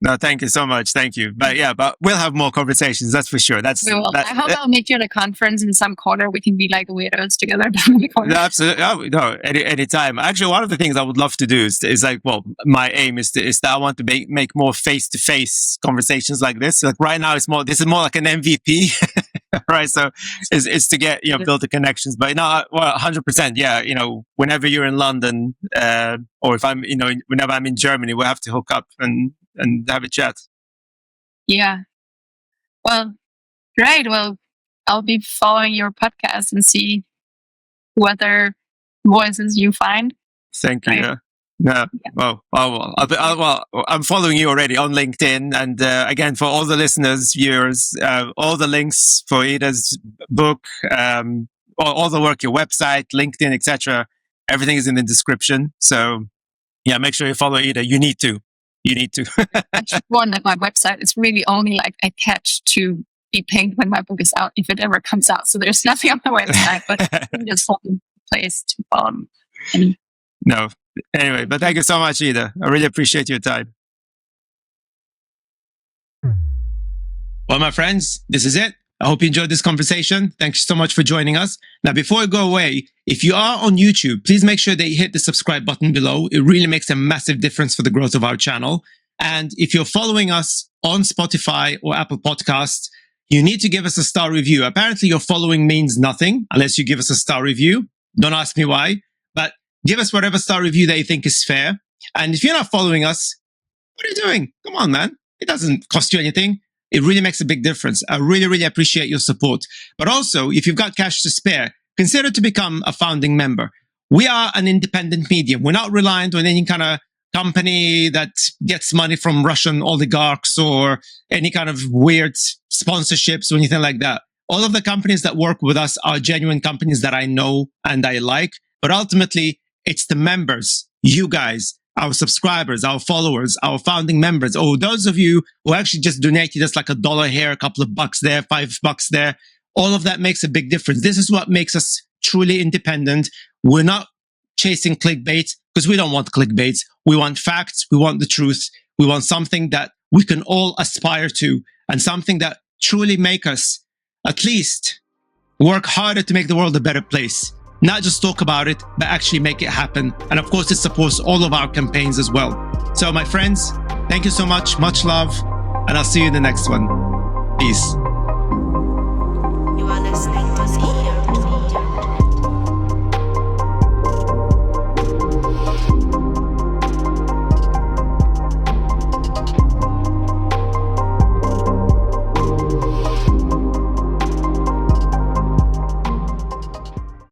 No, thank you so much. Thank you. But we'll have more conversations. That's for sure. We will. I hope I'll meet you at a conference in some corner. We can be like weirdos together down in the corner. No, absolutely. Oh, no, anytime. Actually, one of the things I would love to do is like, well, my aim is that I want to make more face-to-face conversations like this. Like right now, this is more like an MVP, right? So it's to get, build the connections. But no, 100%. Yeah. Whenever you're in London, or if I'm, whenever I'm in Germany, we'll have to hook up and have a chat. Yeah. Well, great. Well, I'll be following your podcast and see what other voices you find. Thank you. Right? Yeah. Well, I'm following you already on LinkedIn. And again, for all the listeners, viewers, all the links for Ida's book, all the work, your website, LinkedIn, etc., everything is in the description. So yeah, make sure you follow Ida. You need to. Actually, one at my website is really only like attached to be pinged when my book is out, if it ever comes out. So there's nothing on the website, but it's a place to follow. No. Anyway, but thank you so much, Ida. I really appreciate your time. Well, my friends, this is it. I hope you enjoyed this conversation. Thank you so much for joining us. Now, before I go away, if you are on YouTube, please make sure that you hit the subscribe button below. It really makes a massive difference for the growth of our channel. And if you're following us on Spotify or Apple Podcasts, you need to give us a star review. Apparently, your following means nothing unless you give us a star review. Don't ask me why, but give us whatever star review that you think is fair. And if you're not following us, what are you doing? Come on, man. It doesn't cost you anything. It really makes a big difference. I really, really appreciate your support. But also, if you've got cash to spare, consider to become a founding member. We are an independent medium. We're not reliant on any kind of company that gets money from Russian oligarchs or any kind of weird sponsorships or anything like that. All of the companies that work with us are genuine companies that I know and I like. But ultimately, it's the members, you guys, our subscribers, our followers, our founding members, or those of you who actually just donated us like $1 here, a couple of bucks there, $5 there. All of that makes a big difference. This is what makes us truly independent. We're not chasing clickbait because we don't want clickbait. We want facts. We want the truth. We want something that we can all aspire to and something that truly make us at least work harder to make the world a better place. Not just talk about it, but actually make it happen. And of course, it supports all of our campaigns as well. So my friends, thank you so much. Much love. And I'll see you in the next one. Peace.